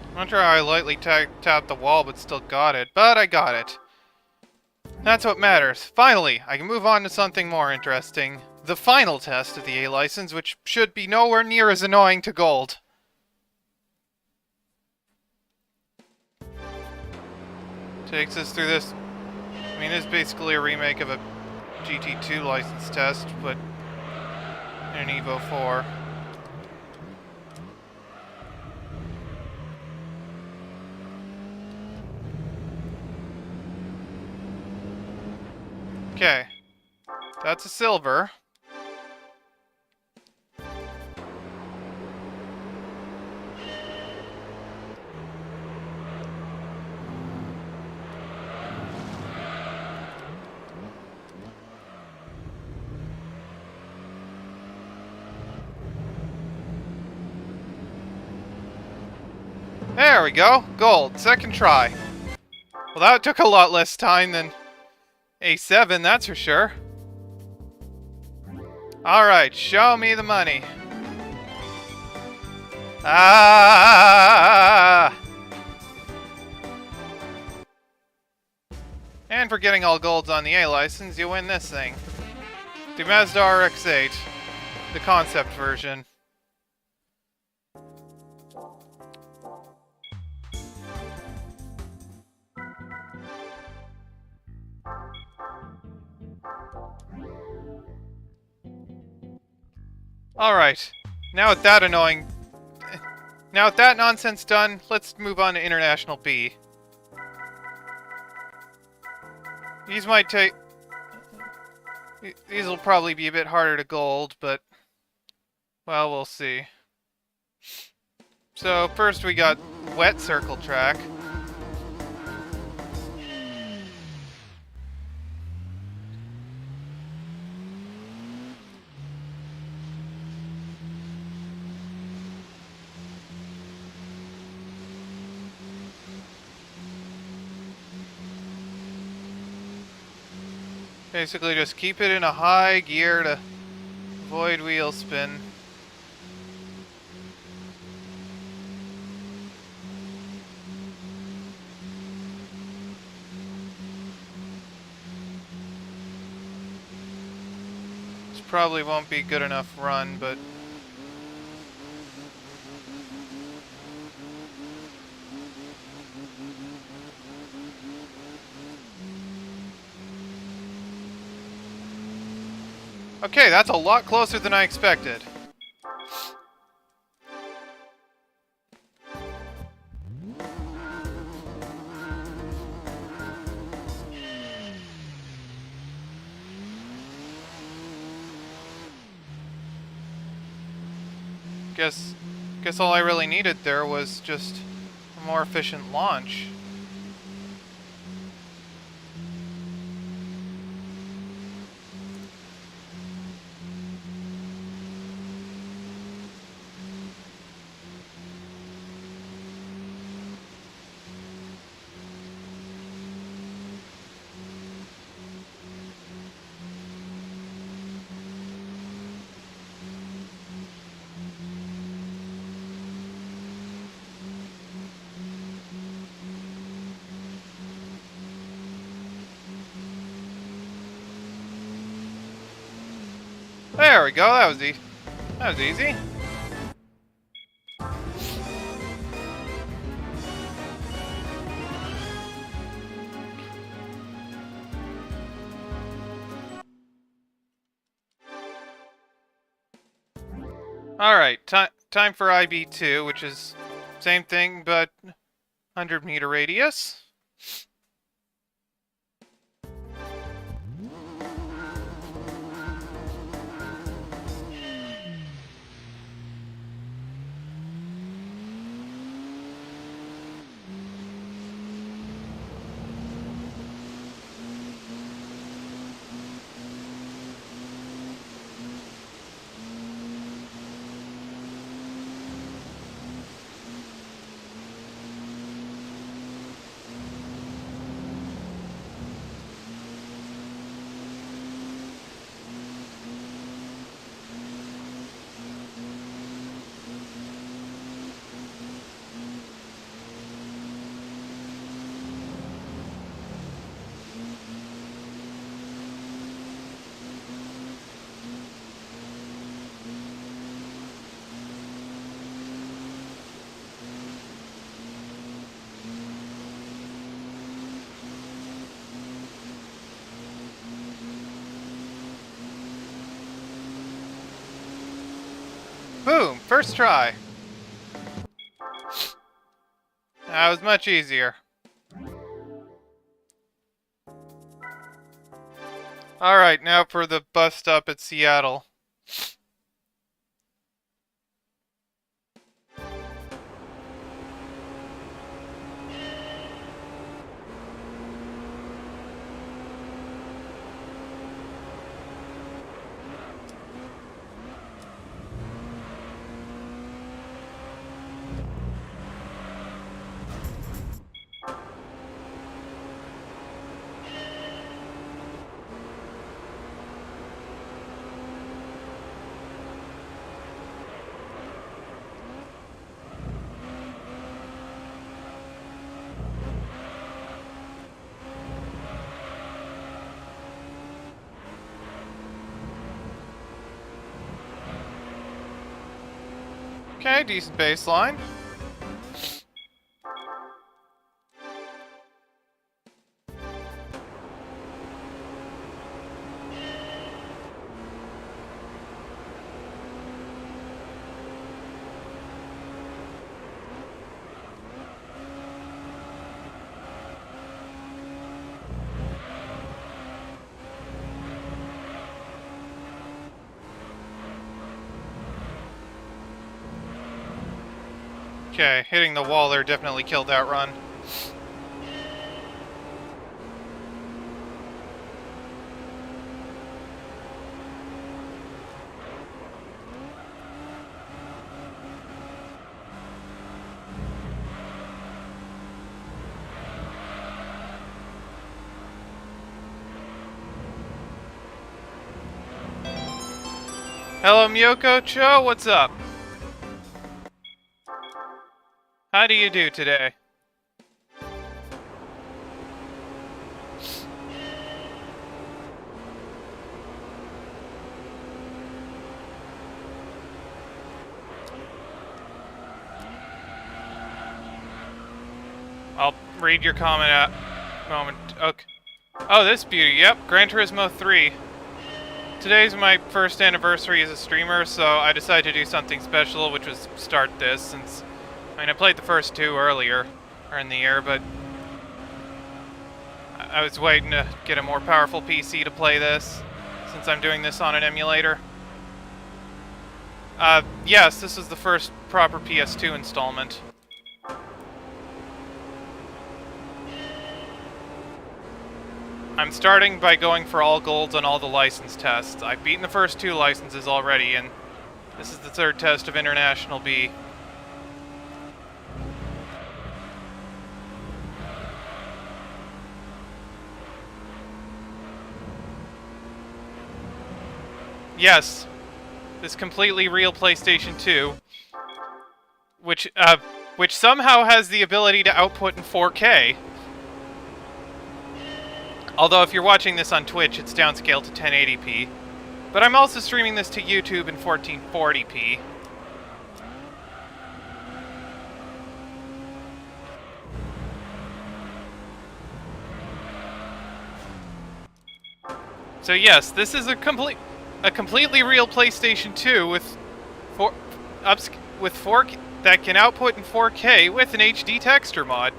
I'm not sure how I lightly tapped the wall but still got it, but I got it. That's what matters. Finally, I can move on to something more interesting. The final test of the A license, which should be nowhere near as annoying to gold. Takes us through this. I mean, it's basically a remake of a GT2 license test, but in an Evo 4. Okay. That's a silver. There we go. Gold. Second try. Well, that took a lot less time than A7, that's for sure. Alright, show me the money. Ah! And for getting all golds on the A license, you win this thing. The Mazda RX-8. The concept version. Alright, now with that nonsense done, let's move on to International B. These might take... These will probably be a bit harder to gold, but... Well, we'll see. So, first we got Wet Circle Track. Basically just keep it in a high gear to avoid wheel spin. This probably won't be good enough run, but... Okay, that's a lot closer than I expected. Guess all I really needed there was just a more efficient launch. There we go, that was easy. Alright, time for IB2, which is same thing, but 100-meter radius. Boom! First try. That was much easier. Alright, now for the bus stop at Seattle. Okay, decent baseline. Okay, hitting the wall there definitely killed that run. Hello, Miyoko Cho, what's up? How do you do today? I'll read your comment at moment. Okay. Oh, this beauty. Yep, Gran Turismo 3. Today's my first anniversary as a streamer, so I decided to do something special, which was start this, since... I mean, I played the first two earlier, or in the year, but... I was waiting to get a more powerful PC to play this, since I'm doing this on an emulator. Yes, this is the first proper PS2 installment. I'm starting by going for all golds on all the license tests. I've beaten the first two licenses already, and this is the third test of International B. Yes, this completely real PlayStation 2, which somehow has the ability to output in 4K. Although if you're watching this on Twitch, it's downscaled to 1080p. But I'm also streaming this to YouTube in 1440p. So yes, this is a completely real PlayStation 2 with 4K that can output in 4K with an HD texture mod.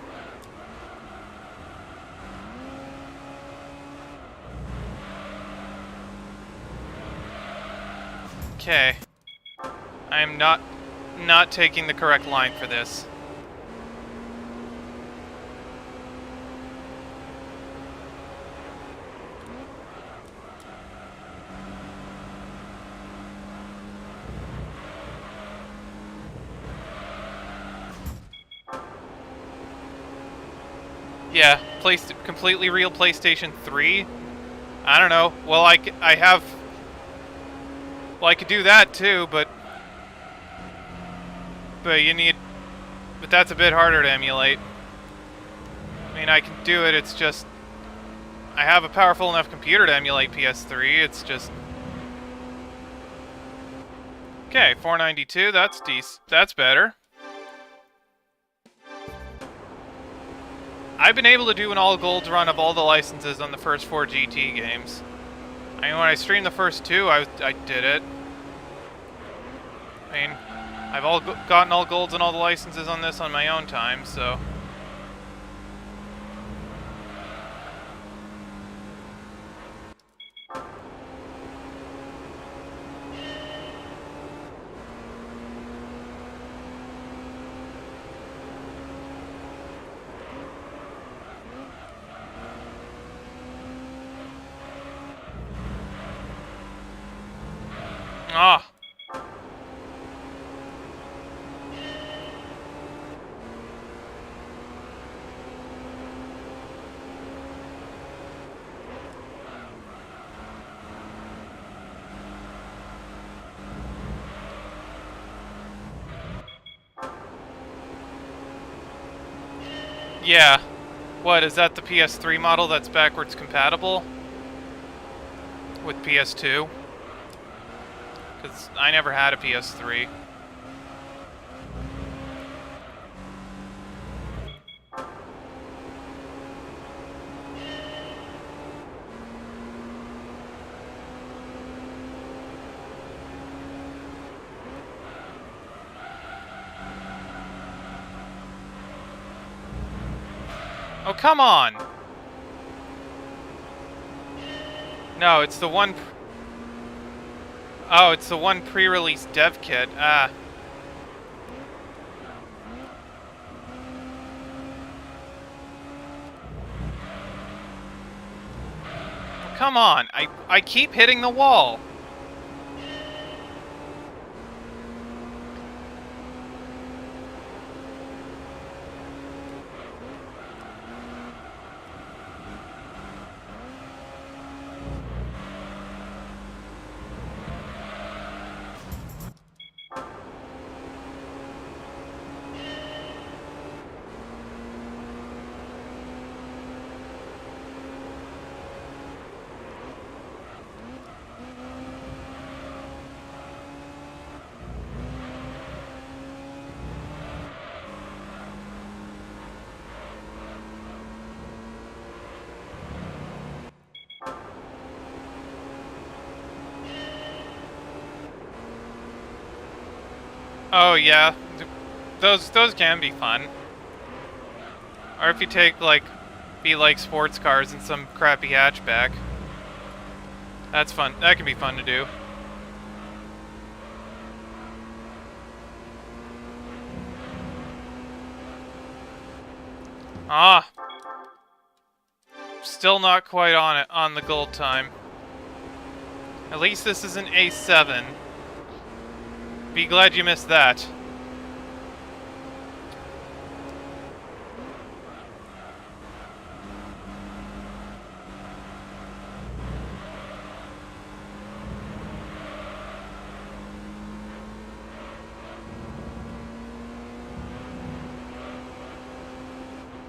Okay. I am not taking the correct line for this. Yeah, completely real PlayStation 3. I don't know. Well, I have... Well, I could do that too, but you need... But that's a bit harder to emulate. I mean, I can do it, it's just... I have a powerful enough computer to emulate PS3, it's just... Okay, 492, that's decent. That's better. I've been able to do an all-golds run of all the licenses on the first 4 GT games. I mean, when I streamed the first two, I did it. I mean, I've gotten all golds and all the licenses on this on my own time, so... Ah! Yeah. What, is that the PS3 model that's backwards compatible? With PS2? Because I never had a PS3. Oh, come on! No, it's the one... Oh, it's the one pre-release dev kit. Ah. Oh, come on! I keep hitting the wall! Oh yeah, those can be fun. Or if you take be like sports cars in some crappy hatchback. That's fun. That can be fun to do. Ah, still not quite on it on the gold time. At least this is an A7. Be glad you missed that.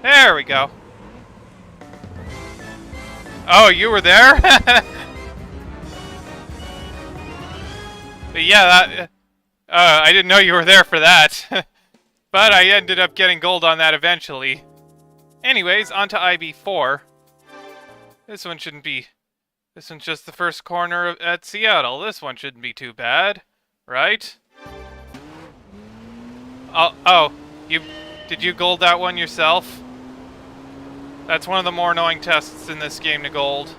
There we go. Oh, you were there? But yeah, that... I didn't know you were there for that. But I ended up getting gold on that eventually. Anyways, on to IB4. This one shouldn't be... This one's just the first corner at Seattle. This one shouldn't be too bad, right? Oh, did you gold that one yourself? That's one of the more annoying tests in this game to gold.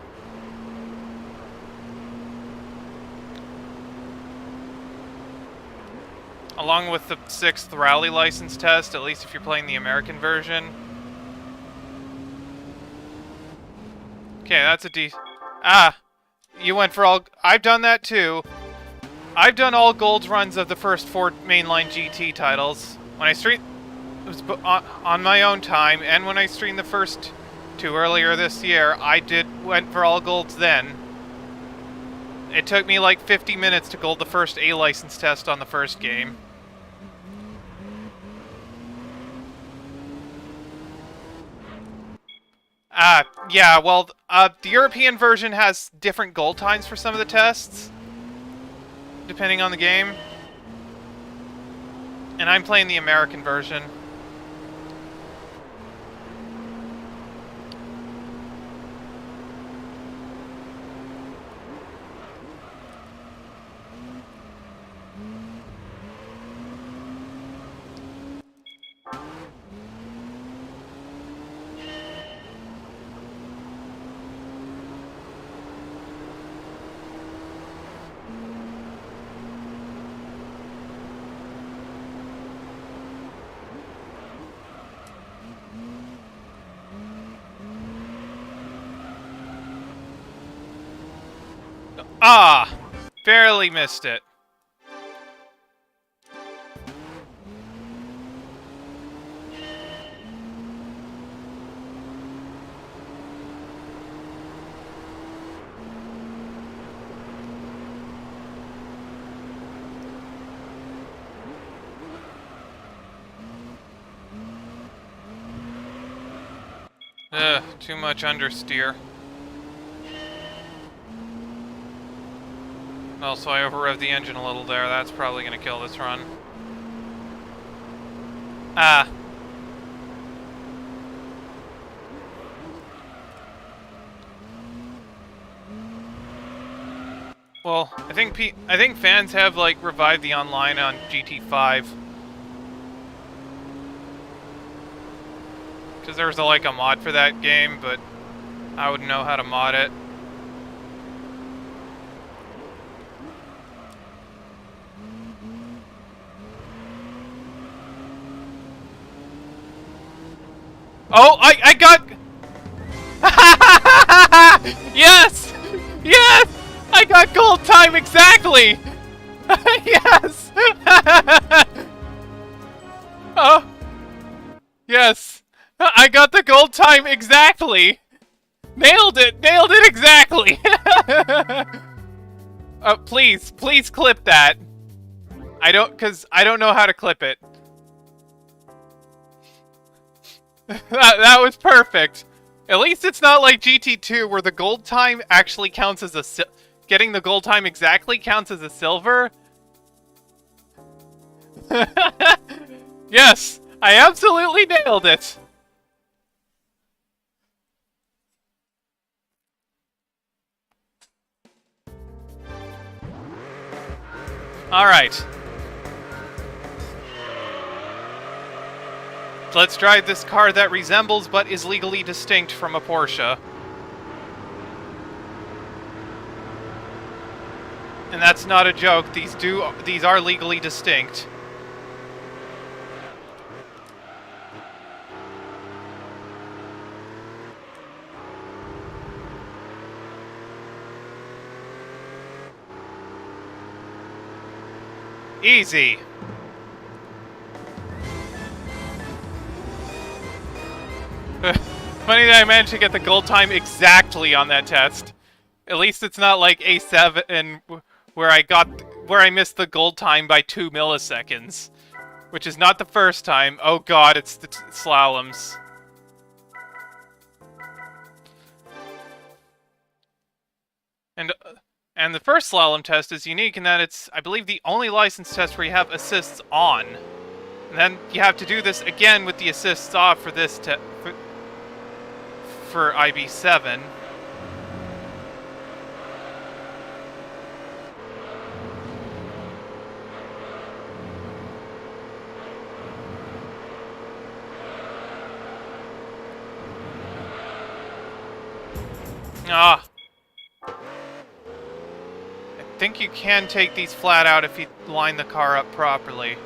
Along with the 6th rally license test, at least if you're playing the American version. Okay, that's a Ah! You went for all... I've done that too. I've done all gold runs of the first 4 mainline GT titles. When I streamed... It was on my own time, and when I streamed the first 2 earlier this year, I went for all golds then. It took me like 50 minutes to gold the first A license test on the first game. Yeah, well, the European version has different gold times for some of the tests, depending on the game. And I'm playing the American version. Ah! Barely missed it. Ugh, too much understeer. Also, I over-revved the engine a little there. That's probably gonna kill this run. Ah. Well, I think fans have, like, revived the online on GT5. Because there's, like, a mod for that game, but I wouldn't know how to mod it. Oh, I got... Yes! Yes! I got gold time exactly! Yes! Oh. Yes! I got the gold time exactly! Nailed it! Nailed it exactly! Please clip that. Cause I don't know how to clip it. That was perfect. At least it's not like GT2 where the gold time actually counts as a getting the gold time exactly counts as a silver. Yes, I absolutely nailed it. All right. Let's drive this car that resembles but is legally distinct from a Porsche. And that's not a joke. These are legally distinct. Easy. Funny that I managed to get the gold time exactly on that test. At least it's not like A7 where I missed the gold time by 2 milliseconds, which is not the first time. Oh god, it's the slaloms. And the first slalom test is unique in that it's, I believe, the only license test where you have assists on. And then you have to do this again with the assists off for this for IB7. Ah. I think you can take these flat out if you line the car up properly.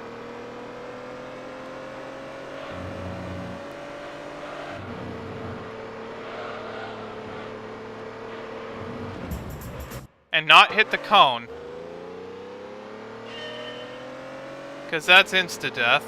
And not hit the cone. Because that's insta-death.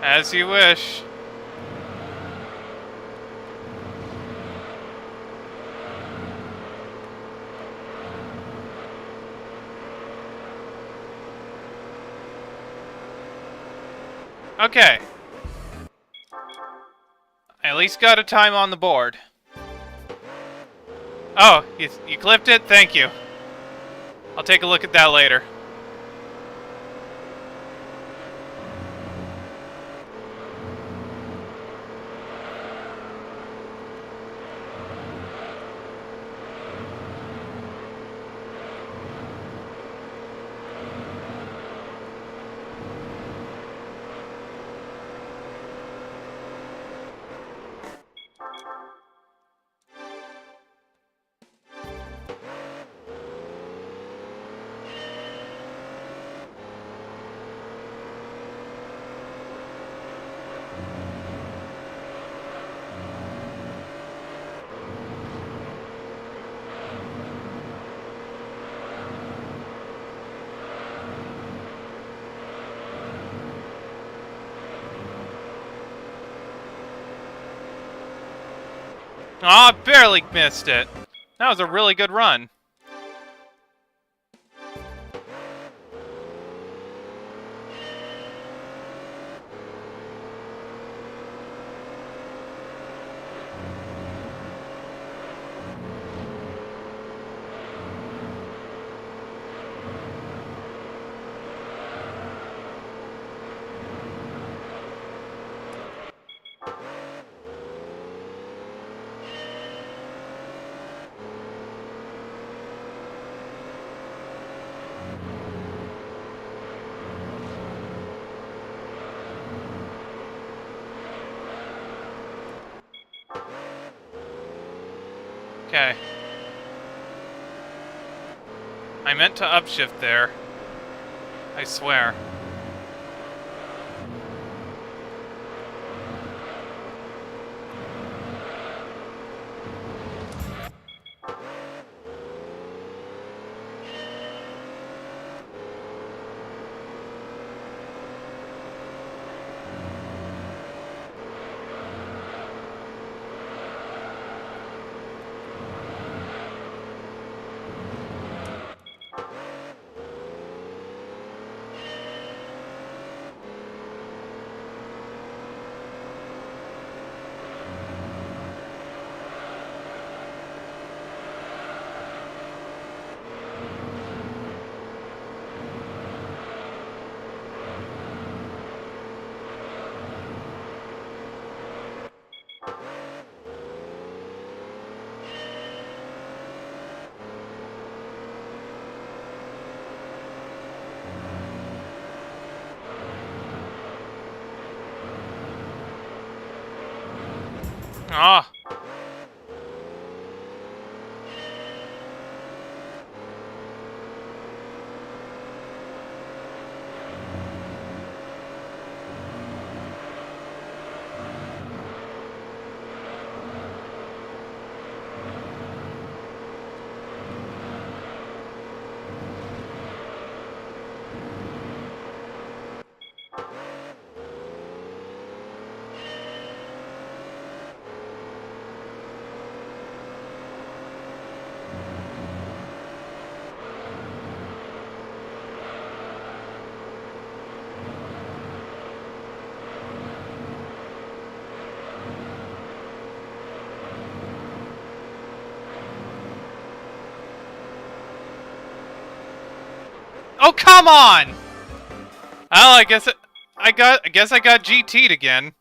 As you wish. Okay. I at least got a time on the board. Oh, you clipped it? Thank you. I'll take a look at that later. I barely missed it. That was a really good run. Okay. I meant to upshift there. I swear. Ah. Oh, come on! Well, I guess I got GT'd again.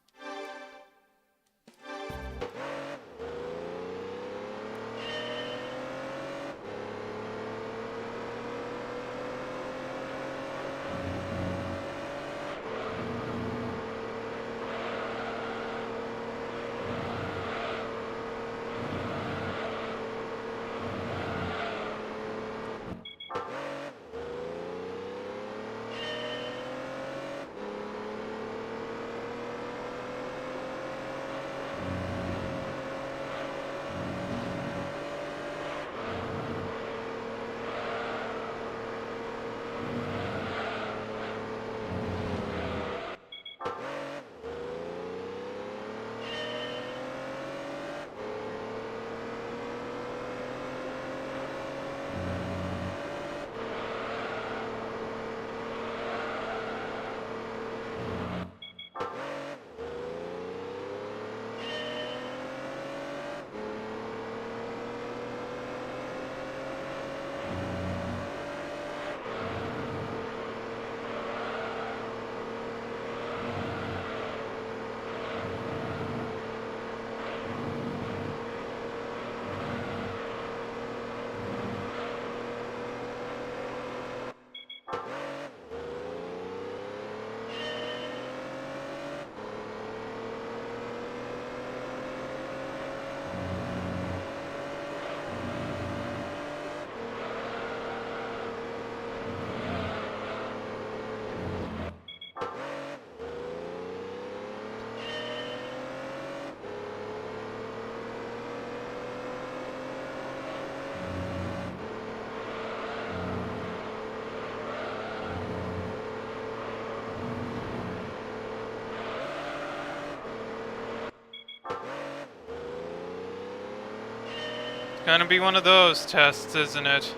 Gonna be one of those tests, isn't it?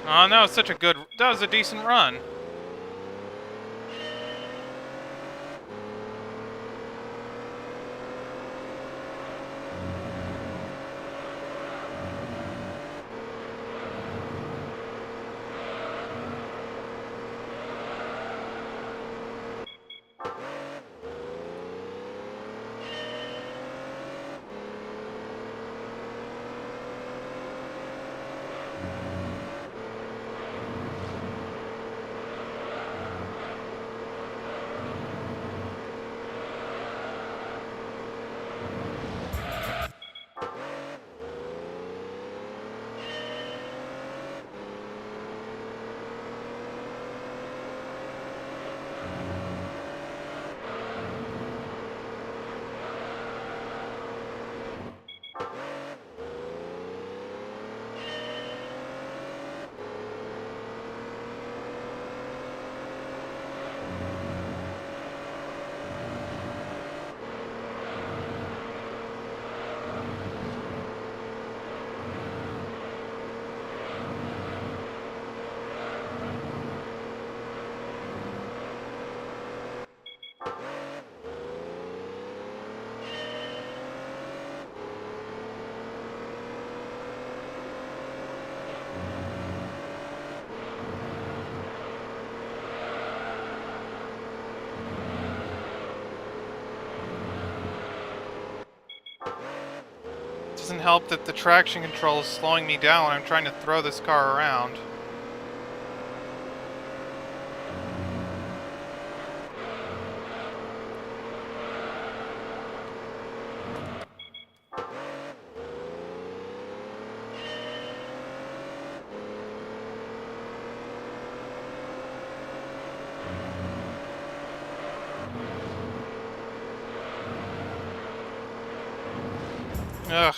Oh, that was such a good... That was a decent run. Doesn't help that the traction control is slowing me down when I'm trying to throw this car around. Ugh.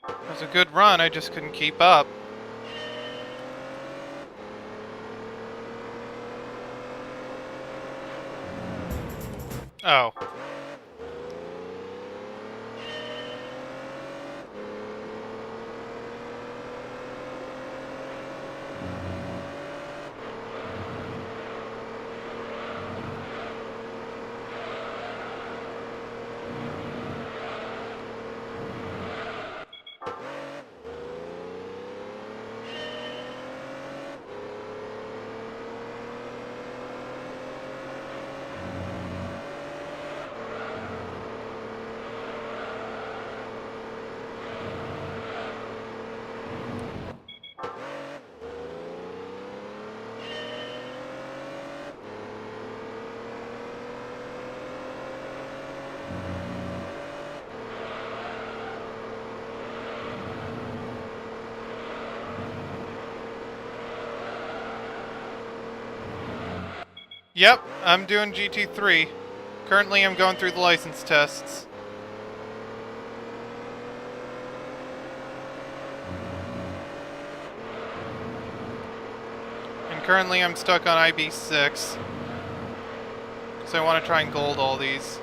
It was a good run, I just couldn't keep up. Oh. Yep, I'm doing GT3. Currently, I'm going through the license tests. And currently, I'm stuck on IB6. So I want to try and gold all these.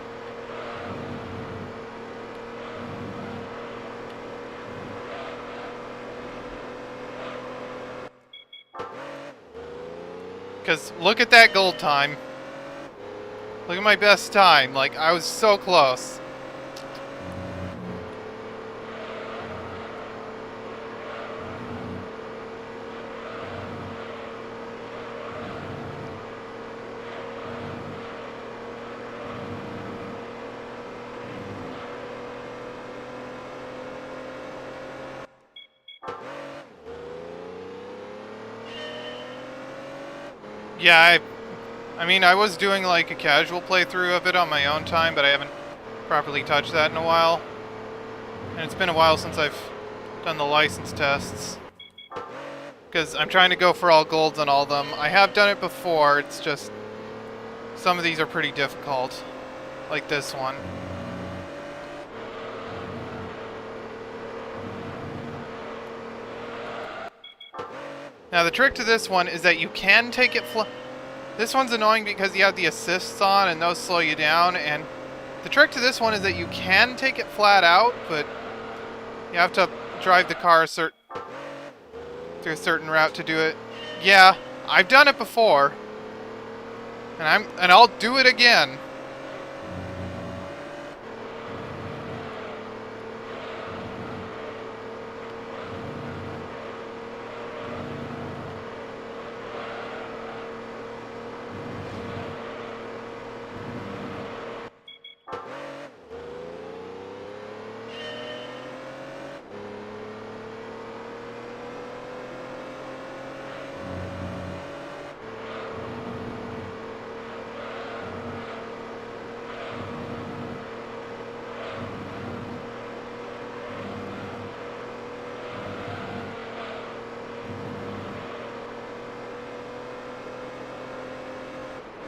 Because look at that gold time. Look at my best time. Like, I was so close. Yeah, I mean, I was doing like a casual playthrough of it on my own time, but I haven't properly touched that in a while. And it's been a while since I've done the license tests. Because I'm trying to go for all golds on all of them. I have done it before, it's just some of these are pretty difficult. Like this one. Now the trick to this one is that you can take it this one's annoying because you have the assists on and those slow you down, and the trick to this one is that you can take it flat out, but you have to drive the car through a certain route to do it. Yeah, I've done it before. And I'll do it again.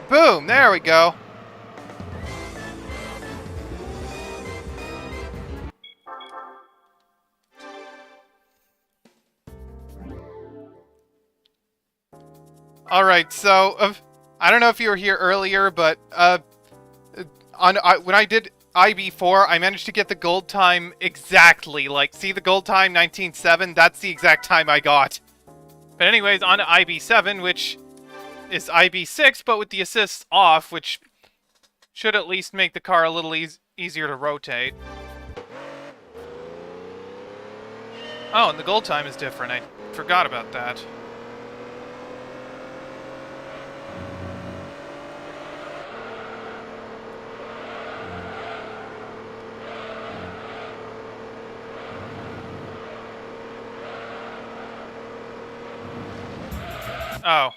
Boom! There we go. Alright, so, I don't know if you were here earlier, but, when I did IB4, I managed to get the gold time exactly. Like, see the gold time, 19.7? That's the exact time I got. But anyways, on to IB7, which is IB6, but with the assists off, which should at least make the car a little easier to rotate. Oh, and the gold time is different. I forgot about that. Oh.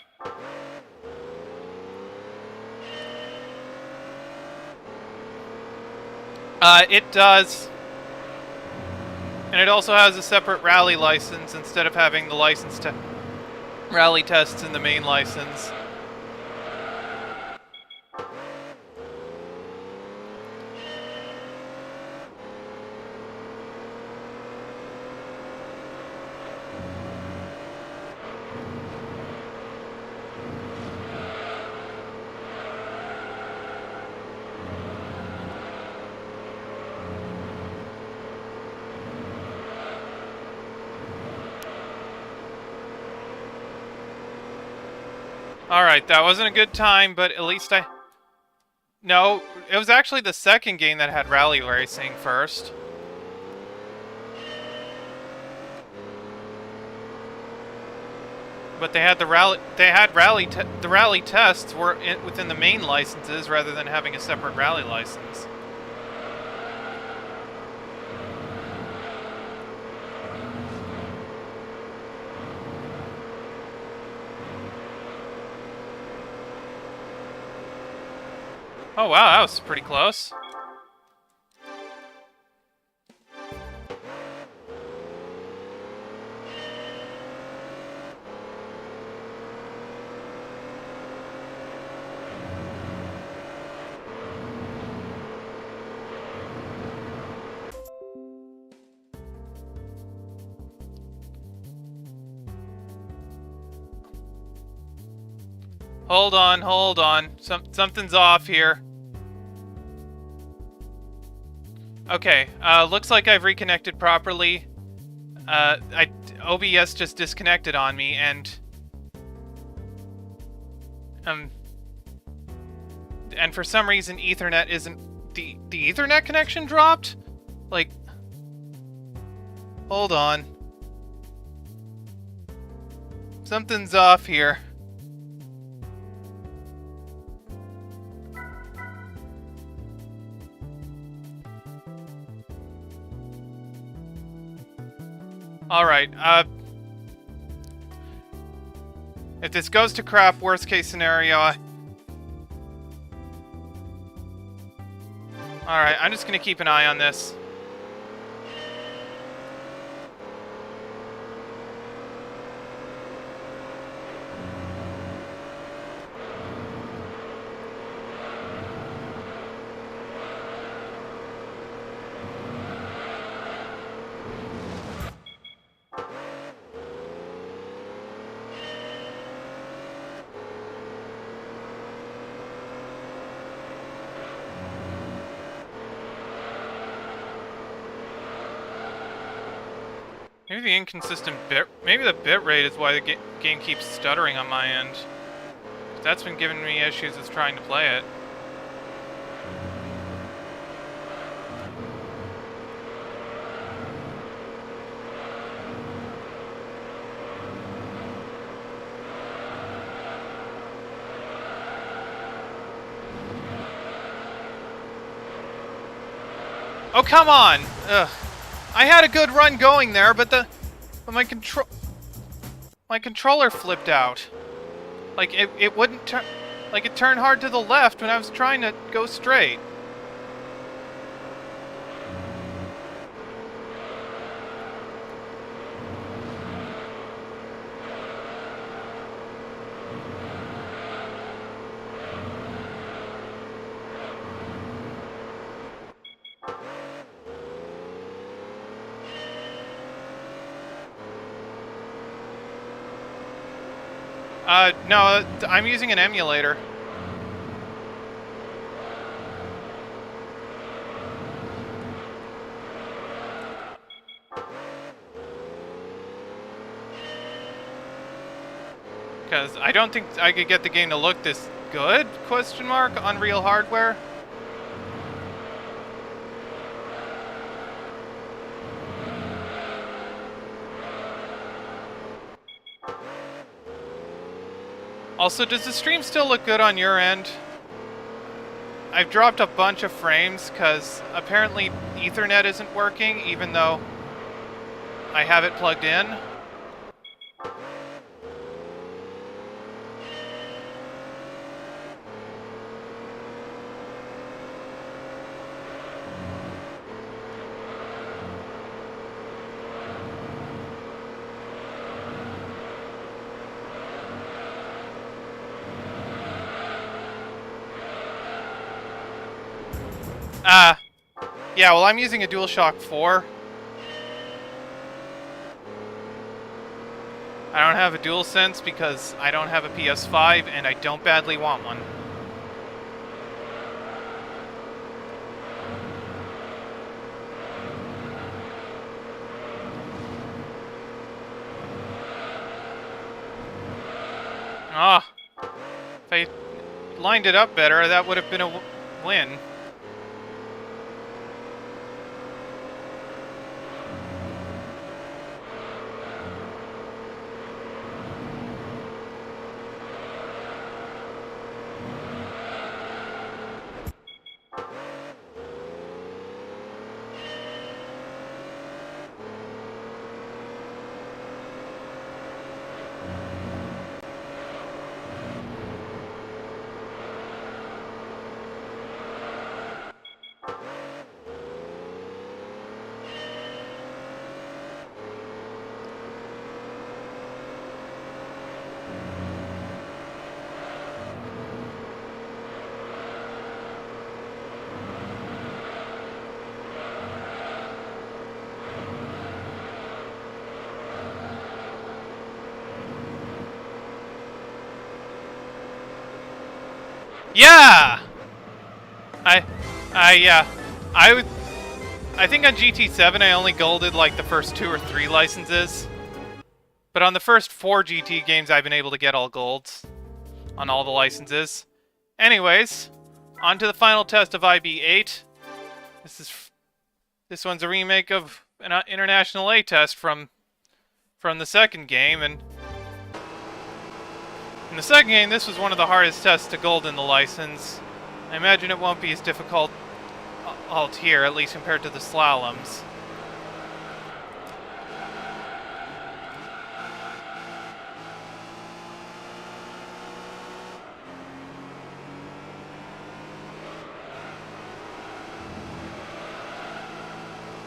It does. And it also has a separate rally license instead of having the license to rally tests in the main license. Alright, that wasn't a good time, but at least No, it was actually the second game that had rally racing first. But they had the rally tests were within the main licenses rather than having a separate rally license. Oh wow, that was pretty close. Hold on, hold on. Something's off here. Okay, looks like I've reconnected properly. OBS just disconnected on me, and for some reason Ethernet isn't... The Ethernet connection dropped? Like... Hold on. Something's off here. Alright, if this goes to crap, worst case scenario, alright, I'm just gonna keep an eye on this. Maybe the inconsistent bit... Maybe the bitrate is why the game keeps stuttering on my end. That's been giving me issues as trying to play it. Oh, come on! Ugh. I had a good run going there, but my controller flipped out. Like it wouldn't turn, like it turned hard to the left when I was trying to go straight. No, I'm using an emulator. Because I don't think I could get the game to look this good, question mark, on real hardware. Also, does the stream still look good on your end? I've dropped a bunch of frames because apparently Ethernet isn't working, even though I have it plugged in. Yeah, well, I'm using a DualShock 4. I don't have a DualSense because I don't have a PS5 and I don't badly want one. Ah, if I lined it up better, that would have been a win. Yeah! I, yeah. I think on GT7 I only golded like the first 2 or 3 licenses. But on the first 4 GT games I've been able to get all golds on all the licenses. Anyways, on to the final test of IB8. This one's a remake of an International A test from the second game, and in the second game this was one of the hardest tests to gold in the license. I imagine it won't be as difficult here, at least compared to the slaloms.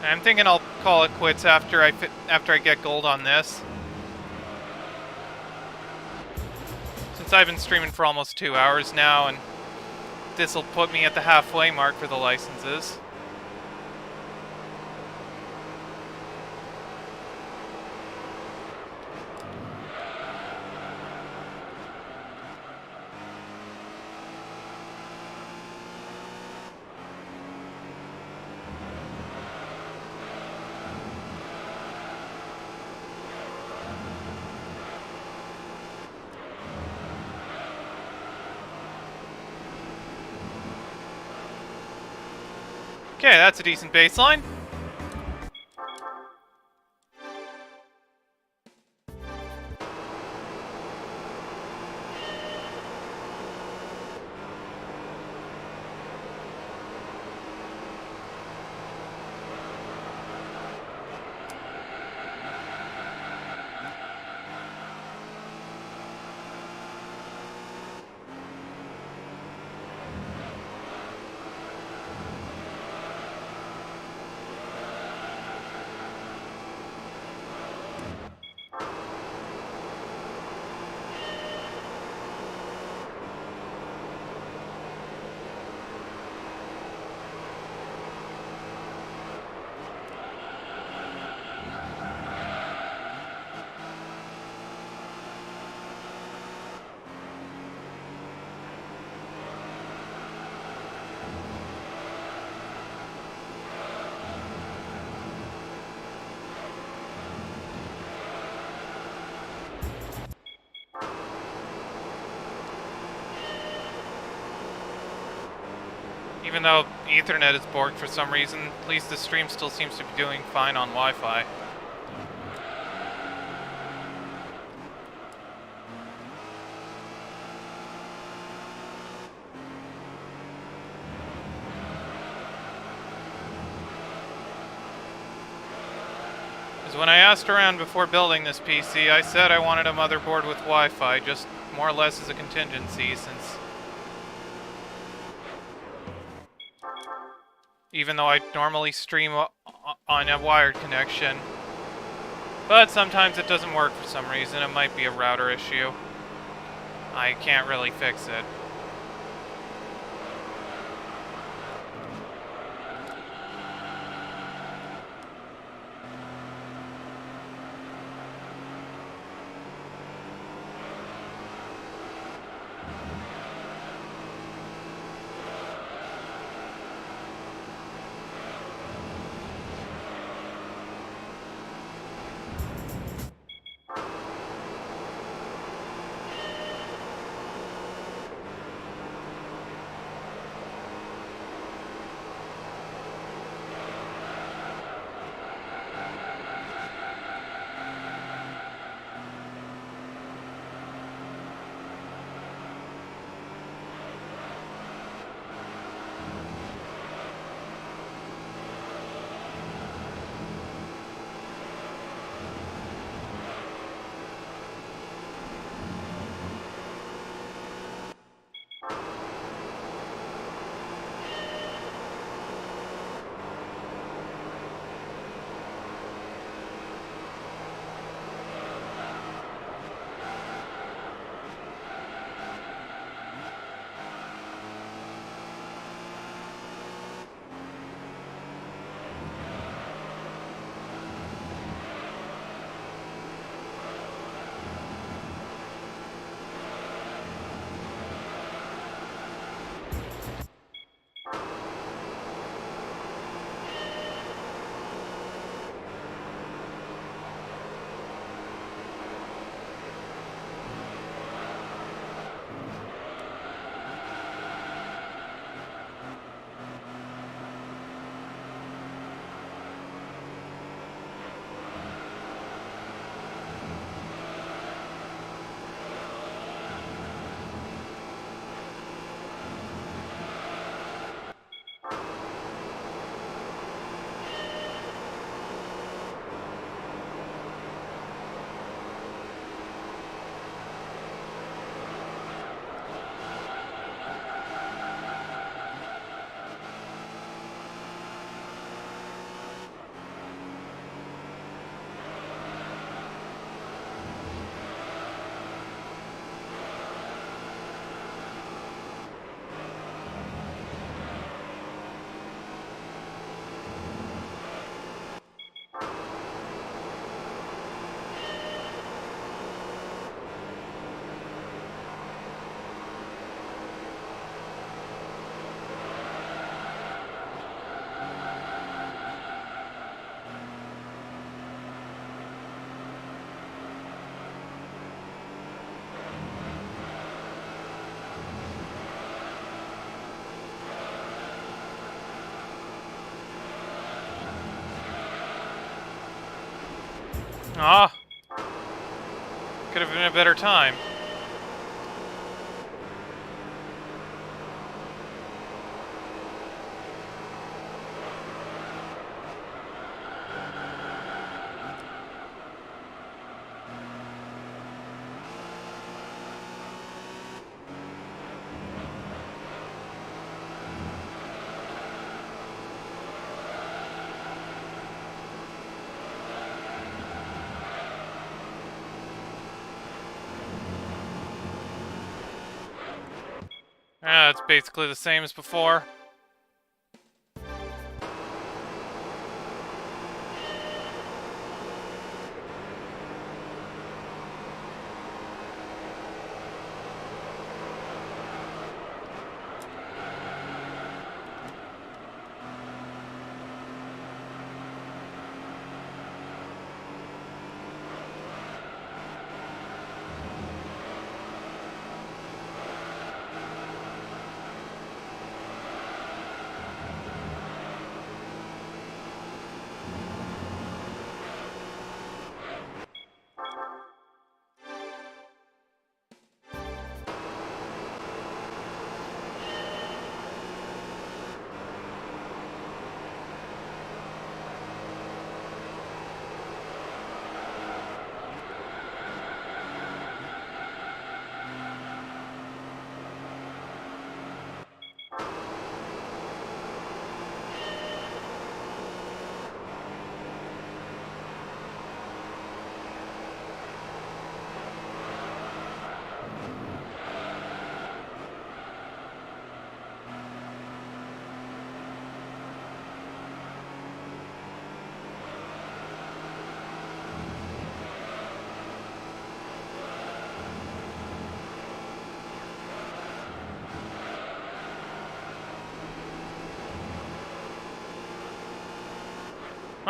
I'm thinking I'll call it quits after I get gold on this. Since I've been streaming for almost 2 hours now, and this will put me at the halfway mark for the licenses. Okay, that's a decent baseline. Even though Ethernet is borked for some reason, at least the stream still seems to be doing fine on Wi-Fi. Because when I asked around before building this PC, I said I wanted a motherboard with Wi-Fi, just more or less as a contingency, since even though I normally stream on a wired connection. But sometimes it doesn't work for some reason. It might be a router issue. I can't really fix it. Ah, could have been a better time. Ah, it's basically the same as before.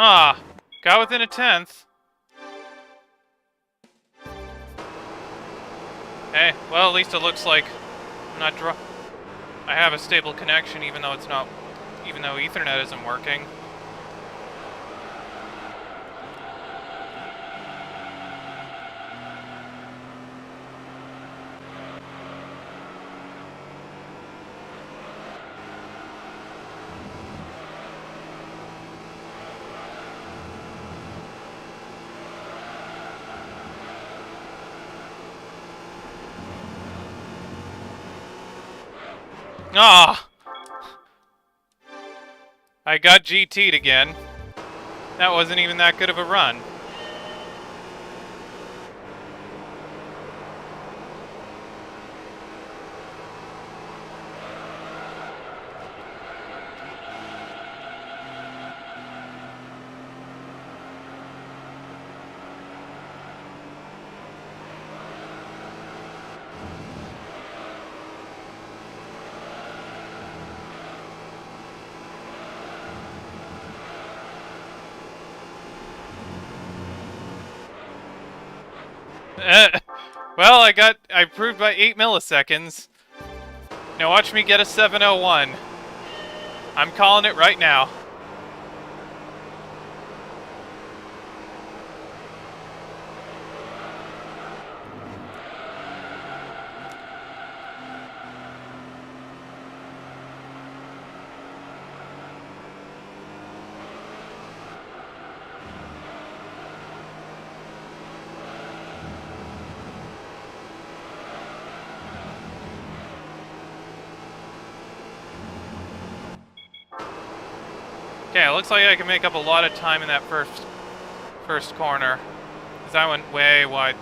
Ah, got within a tenth. Hey, well, at least it looks like I'm not I have a stable connection, even though even though Ethernet isn't working. Ah! I got GT'd again. That wasn't even that good of a run. Well, I improved by 8 milliseconds. Now watch me get a 701. I'm calling it right now. Okay, it looks like I can make up a lot of time in that first corner. Because I went way wide.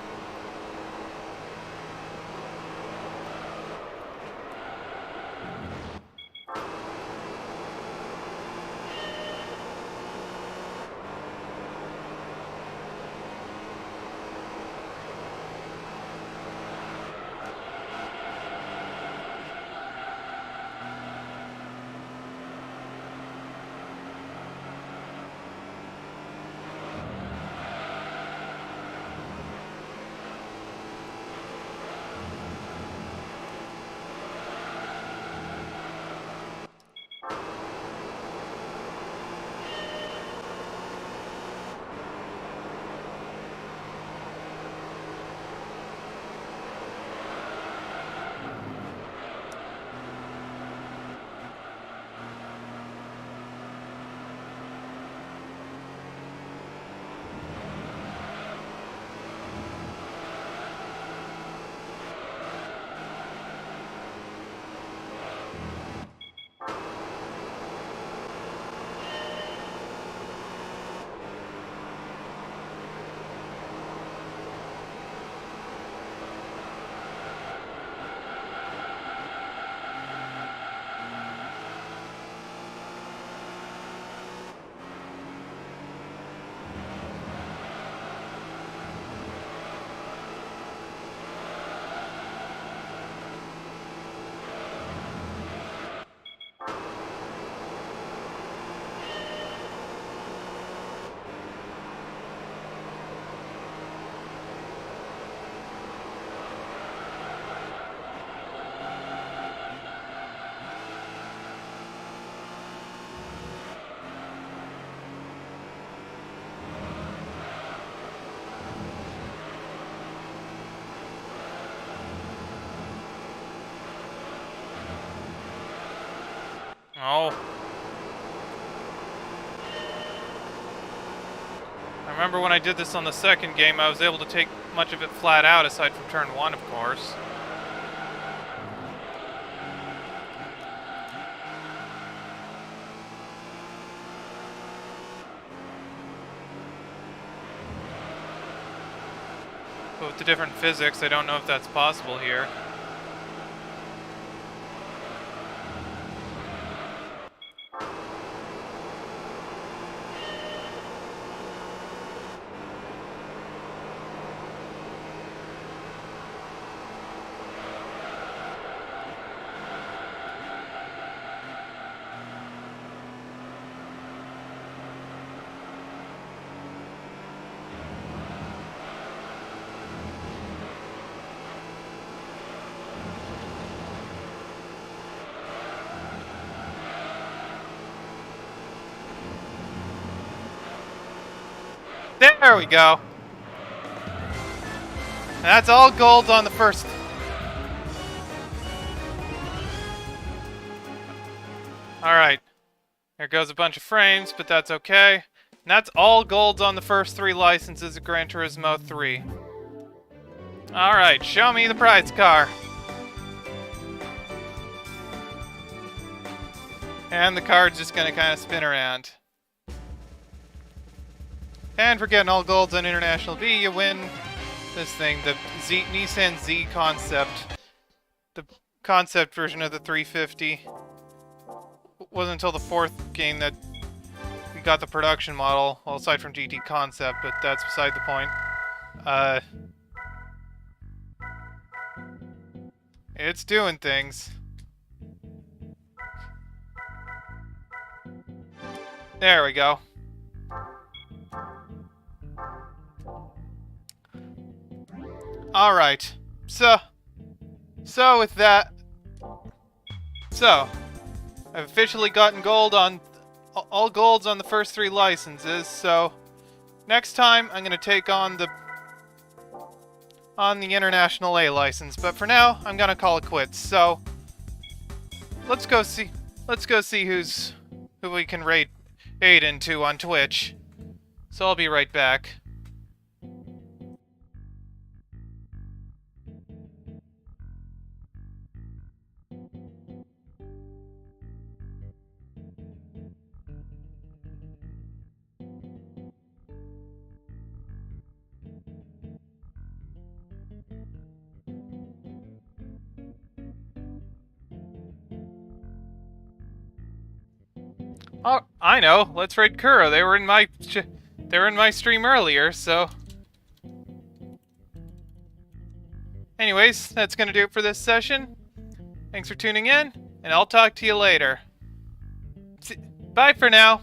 Oh. I remember when I did this on the second game, I was able to take much of it flat out, aside from turn 1, of course. But with the different physics, I don't know if that's possible here. There we go. And that's all gold on the first. Alright. There goes a bunch of frames, but that's okay. And that's all golds on the first 3 licenses of Gran Turismo 3. Alright, show me the prize car. And the card's just gonna kind of spin around. And for getting all golds on International V, you win this thing, the Nissan Z Concept. The concept version of the 350. It wasn't until the 4th game that we got the production model, well, aside from GT Concept, but that's beside the point. It's doing things. There we go. Alright, so with that, I've officially gotten gold on, all golds on the first 3 licenses, so next time I'm going to take on the International A license, but for now, I'm going to call it quits, so let's go see who we can rate Aiden to on Twitch, so I'll be right back. Oh, I know. Let's raid Kuro. They were in my stream earlier, so. Anyways, that's gonna do it for this session. Thanks for tuning in, and I'll talk to you later. Bye for now.